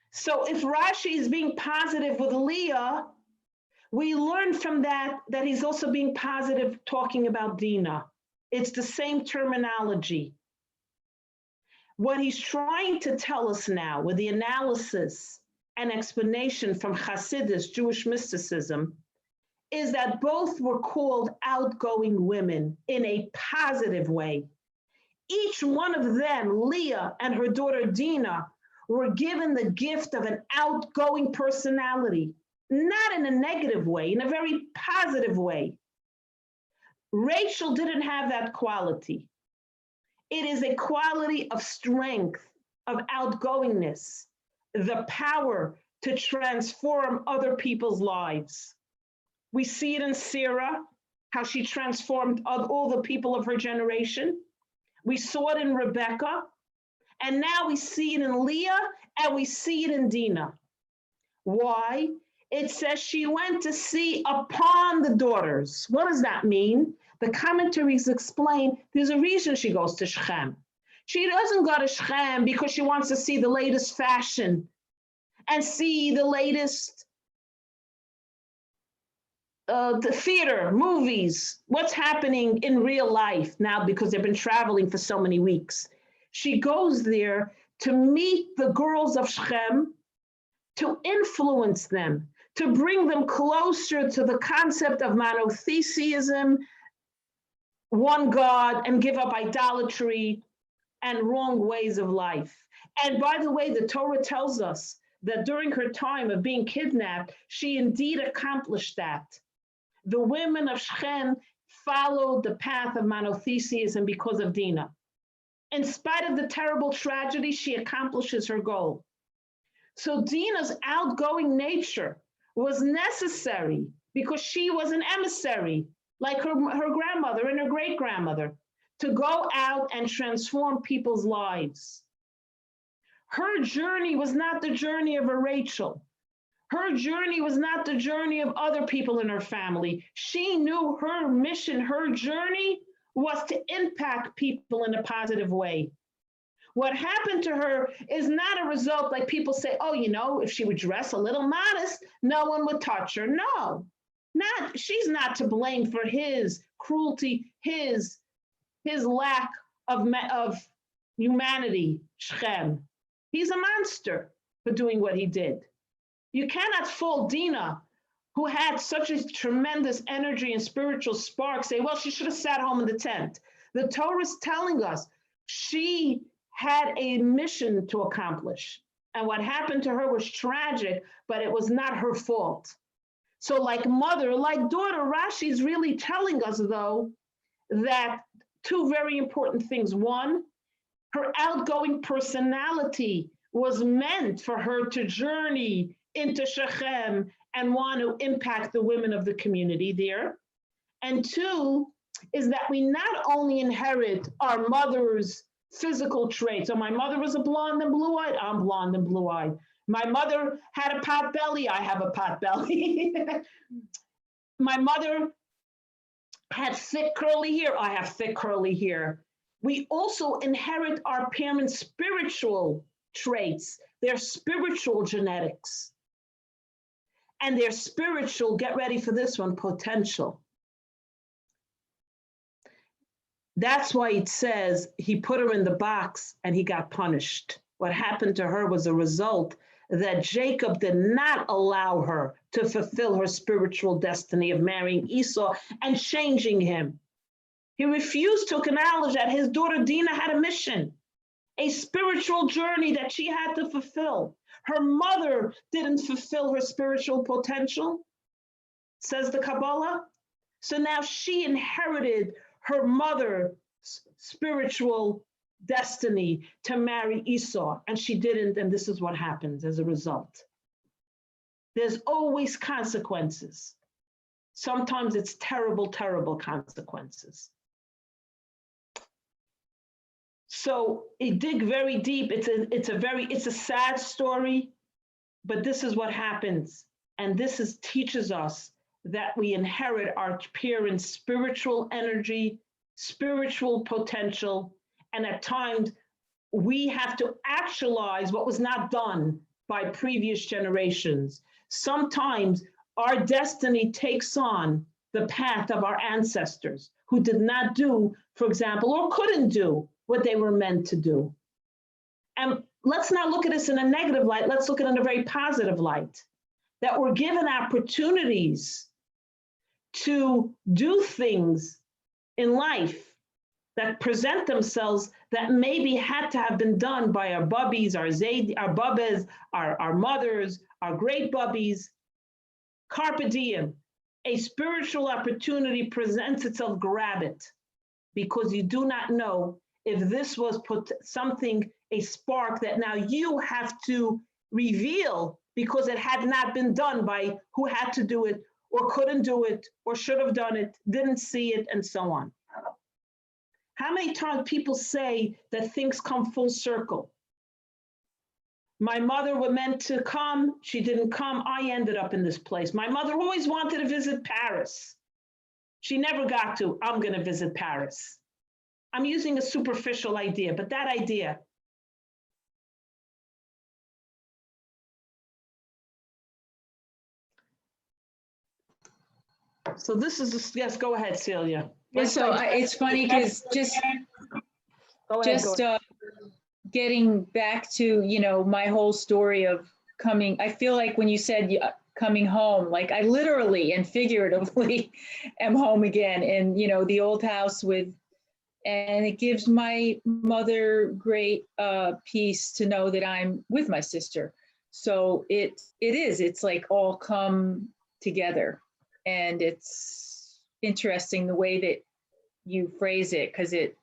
So if Rashi is being positive with Leah, we learn from that he's also being positive talking about Dinah. It's the same terminology. What he's trying to tell us now with the analysis and explanation from Hasidus, Jewish mysticism, is that both were called outgoing women in a positive way. Each one of them, Leah and her daughter Dinah, were given the gift of an outgoing personality. Not in a negative way, in a very positive way. Rachel didn't have that quality. It is a quality of strength, of outgoingness, the power to transform other people's lives. We see it in Sarah, how she transformed all the people of her generation. We saw it in Rebecca, and now we see it in Leah, and we see it in Dinah. Why? It says she went to see upon the daughters. What does that mean? The commentaries explain there's a reason she goes to Shechem. She doesn't go to Shechem because she wants to see the latest fashion and see the latest the theater, movies, what's happening in real life now because they've been traveling for so many weeks. She goes there to meet the girls of Shechem, to influence them, to bring them closer to the concept of monotheism, one God, and give up idolatry and wrong ways of life. And by the way, the Torah tells us that during her time of being kidnapped, she indeed accomplished that. The women of Shechem followed the path of monotheism because of Dinah. In spite of the terrible tragedy, she accomplishes her goal. So Dinah's outgoing nature was necessary because she was an emissary, like her grandmother and her great-grandmother, to go out and transform people's lives. Her journey was not the journey of a Rachel. Her journey was not the journey of other people in her family. She knew her mission, her journey was to impact people in a positive way. What happened to her is not a result like people say, oh, you know, if she would dress a little modest, no one would touch her. No, she's not to blame for his cruelty, his lack of humanity, Shechem. He's a monster for doing what he did. You cannot fault Dinah, who had such a tremendous energy and spiritual spark, say, well, she should have sat home in the tent. The Torah is telling us she had a mission to accomplish. And what happened to her was tragic, but it was not her fault. So like mother, like daughter, Rashi is really telling us, though, that two very important things. One, her outgoing personality was meant for her to journey into Shechem and want to impact the women of the community there. And two, is that we not only inherit our mother's physical traits. So my mother was a blonde and blue-eyed, I'm blonde and blue-eyed. My mother had a pot belly, I have a pot belly. My mother had thick curly hair, I have thick curly hair. We also inherit our parents' spiritual traits, their spiritual genetics, and their spiritual, get ready for this one, potential. That's why it says he put her in the box and he got punished. What happened to her was a result that Jacob did not allow her to fulfill her spiritual destiny of marrying Esau and changing him. He refused to acknowledge that his daughter Dinah had a mission, a spiritual journey that she had to fulfill. Her mother didn't fulfill her spiritual potential, says the Kabbalah. So now she inherited her mother's spiritual destiny to marry Esau, and she didn't, and this is what happens as a result. There's always consequences. Sometimes it's terrible, terrible consequences. So it dig very deep. It's a sad story, but this is what happens. And this teaches us that we inherit our parents' spiritual energy, spiritual potential, and at times we have to actualize what was not done by previous generations. Sometimes our destiny takes on the path of our ancestors who did not do, for example, or couldn't do what they were meant to do. And let's not look at this in a negative light, let's look at it in a very positive light, that we're given opportunities to do things in life that present themselves that maybe had to have been done by our bubbies, our bubbas, our mothers, our great bubbies. Carpe diem, a spiritual opportunity presents itself, grab it, because you do not know if this was a spark that now you have to reveal because it had not been done by who had to do it or couldn't do it or should have done it, didn't see it, and so on. How many times people say that things come full circle? My mother was meant to come, she didn't come, I ended up in this place. My mother always wanted to visit Paris. She never got to, I'm gonna visit Paris. I'm using a superficial idea, but that idea. So this is, yes, go ahead, Celia. Yeah, so it's funny because getting back to, my whole story of coming, I feel like when you said coming home, like I literally and figuratively am home again in, the old house and it gives my mother great peace to know that I'm with my sister. So it's like all come together, and it's interesting the way that you phrase it, because it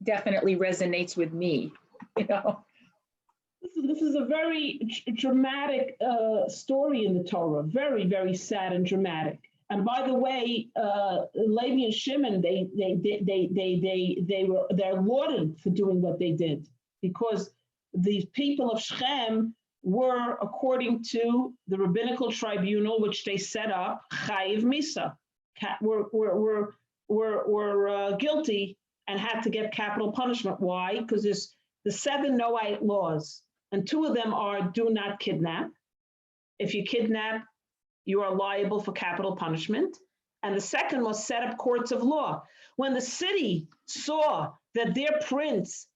definitely resonates with me, This is a very dramatic story in the Torah, very, very sad and dramatic. And by the way, Levi and Shimon, they're lauded for doing what they did, because the people of Shechem were, according to the rabbinical tribunal which they set up, chayiv misa, were guilty and had to get capital punishment. Why? Because there's the 7 Noahide laws, and 2 of them are do not kidnap. If you kidnap, you are liable for capital punishment. And the second was set up courts of law. When the city saw that their prince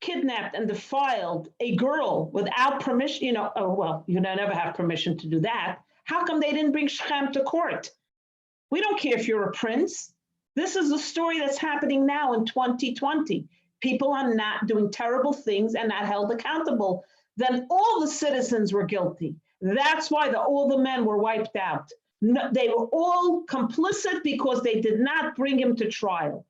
kidnapped and defiled a girl without permission, you never have permission to do that. How come they didn't bring Shechem to court? We don't care if you're a prince. This is the story that's happening now in 2020. People are not doing terrible things and not held accountable. Then all the citizens were guilty. That's why all the men were wiped out. No, they were all complicit because they did not bring him to trial.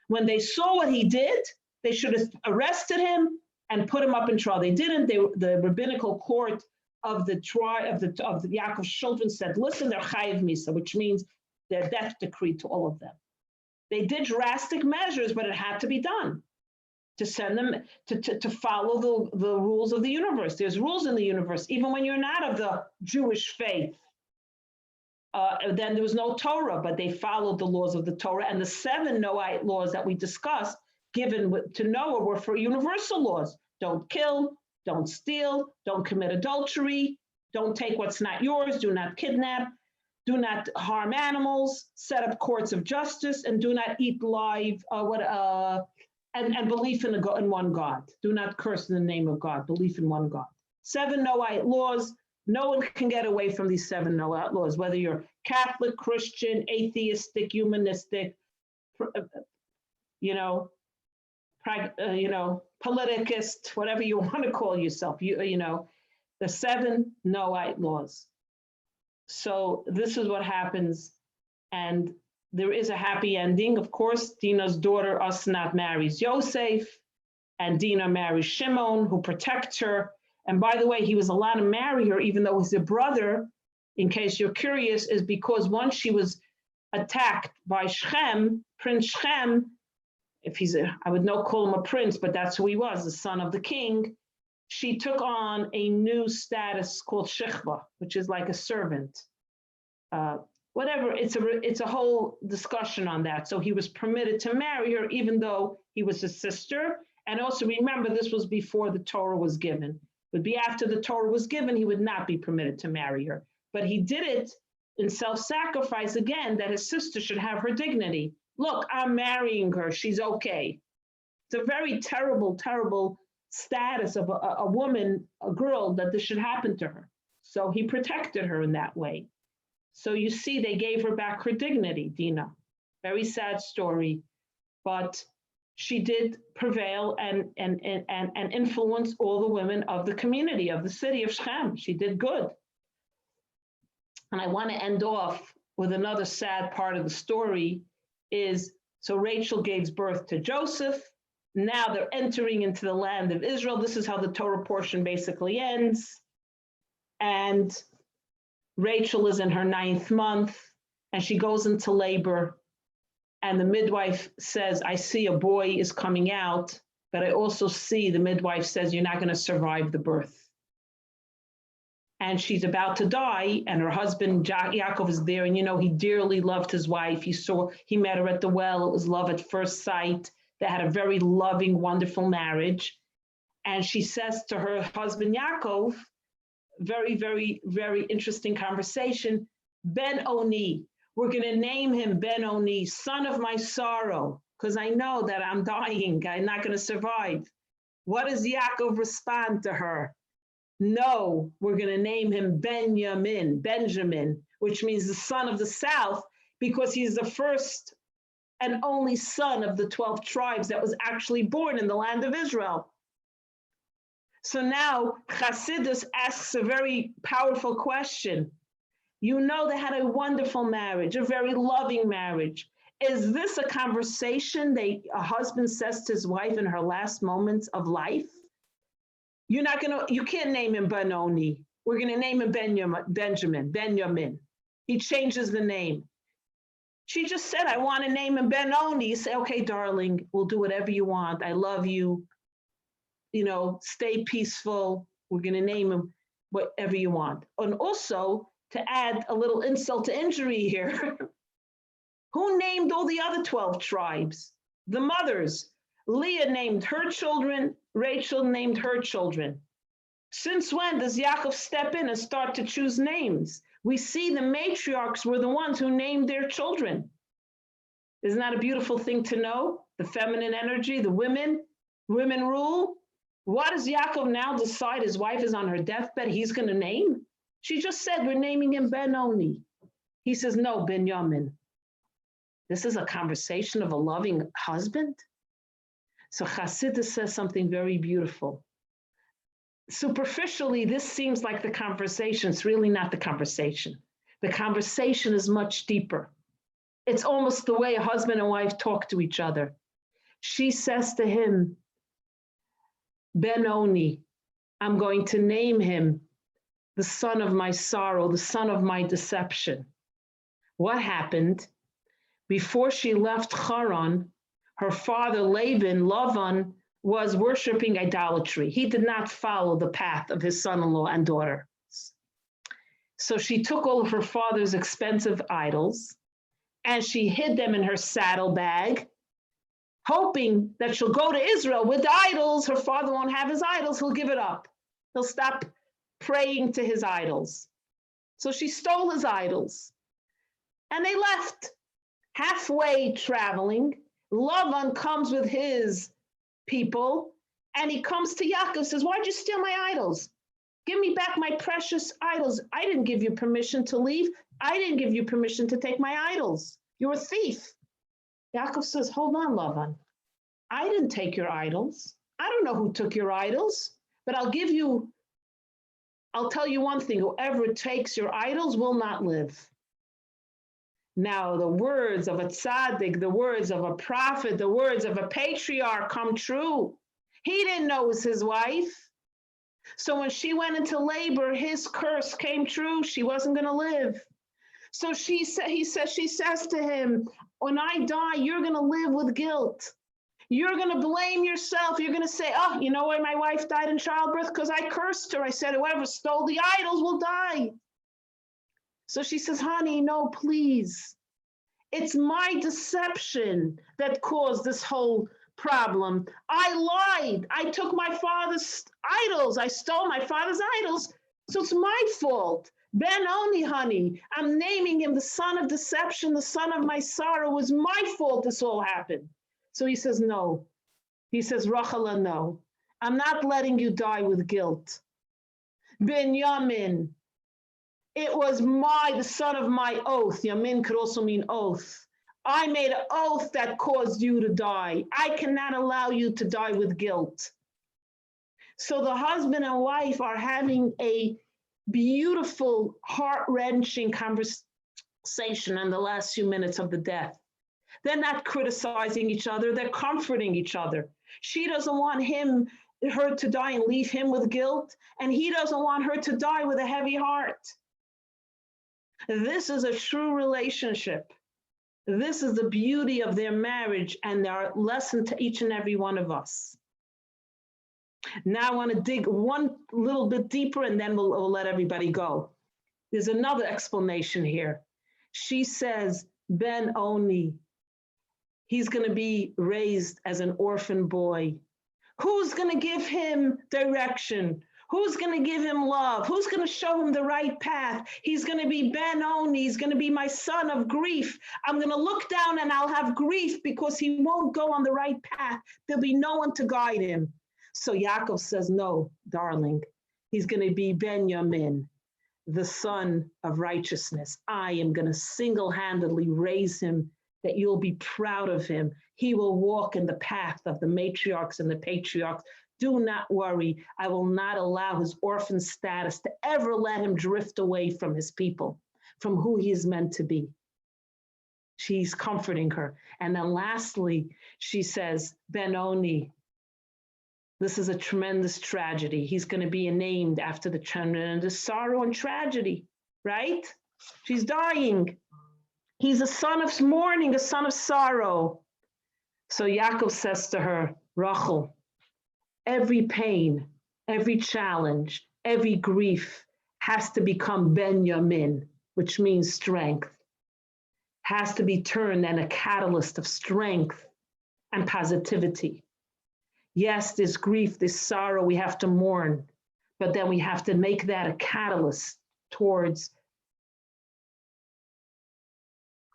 When they saw what he did, they should have arrested him and put him up in trial. They didn't. The rabbinical court of the Yaakov's children said, listen, they're chayiv misa, which means they're death decree to all of them. They did drastic measures, but it had to be done to send them to follow the rules of the universe. There's rules in the universe, even when you're not of the Jewish faith. Then there was no Torah, but they followed the laws of the Torah. And the 7 Noahide laws that we discussed, given to Noah, were for universal laws. Don't kill, don't steal, don't commit adultery, don't take what's not yours, do not kidnap, do not harm animals, set up courts of justice, and do not eat live, and belief in one God. Do not curse in the name of God, belief in one God. 7 Noahide laws. No one can get away from these 7 Noahide laws, whether you're Catholic, Christian, atheistic, humanistic, politicist, whatever you want to call yourself. The 7 Noahide laws. So this is what happens, and there is a happy ending. Of course, Dina's daughter Asnat marries Yosef, and Dina marries Shimon, who protects her. And by the way, he was allowed to marry her, even though he's a brother, in case you're curious, is because once she was attacked by Shechem, Prince Shechem, I would not call him a prince, but that's who he was, the son of the king. She took on a new status called Shechva, which is like a servant. Whatever, it's a whole discussion on that. So he was permitted to marry her, even though he was his sister. And also remember, this was before the Torah was given. It would be after the Torah was given, he would not be permitted to marry her. But he did it in self-sacrifice again, that his sister should have her dignity. Look, I'm marrying her, she's okay. It's a very terrible, terrible status of a woman, a girl, that this should happen to her. So he protected her in that way. So you see, they gave her back her dignity, Dina. Very sad story, but she did prevail and influence all the women of the community, of the city of Shechem. She did good. And I want to end off with another sad part of the story is, so Rachel gave birth to Joseph. Now they're entering into the land of Israel. This is how the Torah portion basically ends. And Rachel is in her 9th month, and she goes into labor. And the midwife says, I see a boy is coming out, but I also see, the midwife says, you're not going to survive the birth. And she's about to die, and her husband, Yaakov, is there. And he dearly loved his wife. He met her at the well. It was love at first sight. They had a very loving, wonderful marriage. And she says to her husband, Yaakov, very, very, very interesting conversation, Ben Oni. We're going to name him Ben Oni, son of my sorrow, because I know that I'm dying. I'm not going to survive. What does Yaakov respond to her? No, we're going to name him Benjamin, which means the son of the south, because he's the first and only son of the 12 tribes that was actually born in the land of Israel. So now Chassidus asks a very powerful question. They had a wonderful marriage, a very loving marriage. Is this a conversation a husband says to his wife in her last moments of life? You can't name him Benoni. We're going to name him Benjamin. He changes the name. She just said, I want to name him Benoni. You say, okay, darling, we'll do whatever you want. I love you. Stay peaceful. We're going to name him whatever you want. And also, to add a little insult to injury here, who named all the other 12 tribes? The mothers. Leah named her children. Rachel named her children. Since when does Yaakov step in and start to choose names? We see the matriarchs were the ones who named their children. Isn't that a beautiful thing to know? The feminine energy, the women rule. What does Yaakov now decide his wife is on her deathbed? He's going to name? She just said, we're naming him Benoni. He says, no, Benjamin. This is a conversation of a loving husband. So Chassidus says something very beautiful. Superficially, this seems like the conversation. It's really not the conversation. The conversation is much deeper. It's almost the way a husband and wife talk to each other. She says to him, Benoni, I'm going to name him the son of my sorrow, the son of my deception. What happened? Before she left Haran, her father Lavan was worshiping idolatry. He did not follow the path of his son-in-law and daughter. So she took all of her father's expensive idols and she hid them in her saddlebag, hoping that she'll go to Israel with the idols. Her father won't have his idols. He'll give it up. He'll stop praying to his idols. So she stole his idols and they left. Halfway traveling, Lavan comes with his people and he comes to Yaakov, says, why'd you steal my idols? Give me back my precious idols. I didn't give you permission to leave. I didn't give you permission to take my idols. You're a thief. Yaakov says, hold on, Lavan. I didn't take your idols. I don't know who took your idols, but I'll tell you one thing, whoever takes your idols will not live. Now, the words of a tzaddik, the words of a prophet, the words of a patriarch come true. He didn't know it was his wife. So when she went into labor, his curse came true. She wasn't going to live. So she says to him, when I die, you're going to live with guilt. You're going to blame yourself. You're going to say, oh, you know why my wife died in childbirth? Because I cursed her. I said, whoever stole the idols will die. So she says, honey, no, please. It's my deception that caused this whole problem. I lied. I took my father's idols. I stole my father's idols. So it's my fault. Ben-Oni, honey, I'm naming him the son of deception, the son of my sorrow. It was my fault this all happened. So he says, no. He says, Rachala, no. I'm not letting you die with guilt. Binyamin, it was the son of my oath. Yamin could also mean oath. I made an oath that caused you to die. I cannot allow you to die with guilt. So the husband and wife are having a beautiful, heart-wrenching conversation in the last few minutes of the death. They're not criticizing each other, they're comforting each other. She doesn't want her to die and leave him with guilt, and he doesn't want her to die with a heavy heart. This is a true relationship. This is the beauty of their marriage and their lesson to each and every one of us. Now I want to dig one little bit deeper and then we'll let everybody go. There's another explanation here. She says, Ben-Oni, he's going to be raised as an orphan boy. Who's going to give him direction? Who's going to give him love? Who's going to show him the right path? He's going to be Ben-Oni. He's going to be my son of grief. I'm going to look down and I'll have grief because he won't go on the right path. There'll be no one to guide him. So Yaakov says, no, darling. He's going to be Benjamin, the son of righteousness. I am going to single-handedly raise him that you'll be proud of him. He will walk in the path of the matriarchs and the patriarchs. Do not worry. I will not allow his orphan status to ever let him drift away from his people, from who he is meant to be. She's comforting her. And then lastly, she says, Ben-Oni, this is a tremendous tragedy. He's going to be named after the tremendous sorrow and tragedy, right? She's dying. He's a son of mourning, a son of sorrow. So Yaakov says to her, Rachel, every pain, every challenge, every grief has to become Benjamin, which means strength, has to be turned and a catalyst of strength and positivity. Yes, this grief, this sorrow, we have to mourn, but then we have to make that a catalyst towards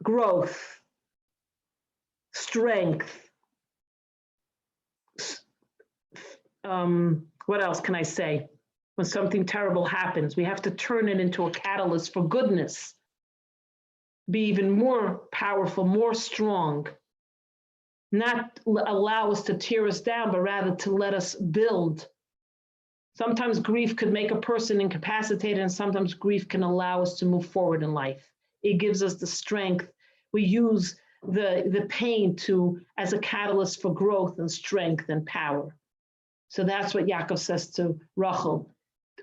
growth, strength. What else can I say? When something terrible happens, we have to turn it into a catalyst for goodness, be even more powerful, more strong, not allow us to tear us down, but rather to let us build. Sometimes grief could make a person incapacitated, and sometimes grief can allow us to move forward in life. It gives us the strength. We use the pain as a catalyst for growth and strength and power. So that's what Yaakov says to Rachel.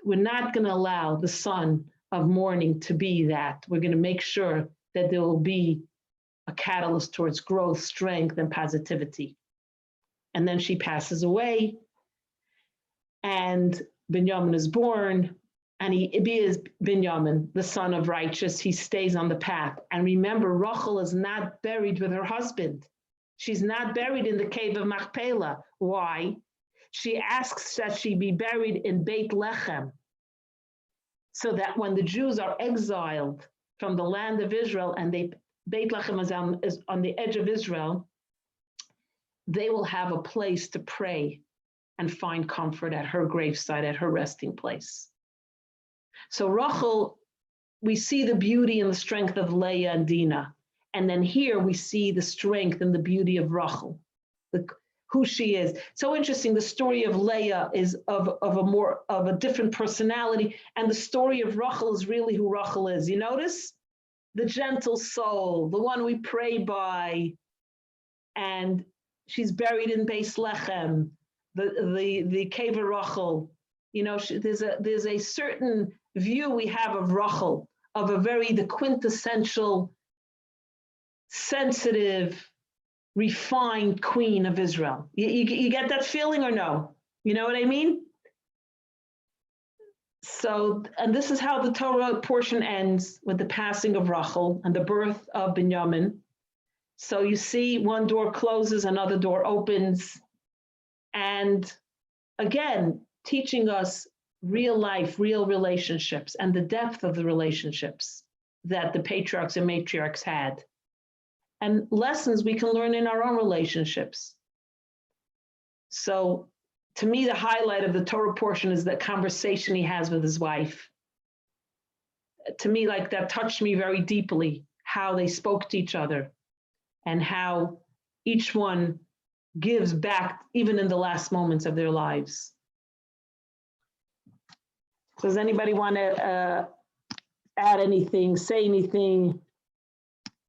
We're not going to allow the son of mourning to be that. We're going to make sure that there will be a catalyst towards growth, strength, and positivity. And then she passes away, and Binyamin is born, and he is Binyamin, the son of righteous. He stays on the path. And remember, Rachel is not buried with her husband. She's not buried in the cave of Machpelah. Why? She asks that she be buried in Beit Lechem, so that when the Jews are exiled from the land of Israel, and Beit Lechem is on the edge of Israel, they will have a place to pray and find comfort at her gravesite, at her resting place. So Rachel, we see the beauty and the strength of Leah and Dinah. And then here we see the strength and the beauty of Rachel, who she is. So interesting, the story of Leah is of a different personality, and the story of Rachel is really who Rachel is. You notice? The gentle soul, the one we pray by, and she's buried in Beis Lechem, the cave of Rachel. You know, there's a certain view we have of Rachel, of the quintessential, sensitive, refined queen of Israel. You get that feeling or no? You know what I mean? So, and this is how the Torah portion ends, with the passing of Rachel and the birth of Binyamin. So you see, one door closes, another door opens. And again, teaching us real life, real relationships, and the depth of the relationships that the patriarchs and matriarchs had, and lessons we can learn in our own relationships. So to me, the highlight of the Torah portion is that conversation he has with his wife. To me, like, that touched me very deeply, how they spoke to each other and how each one gives back even in the last moments of their lives. Does anybody want to add anything, say anything?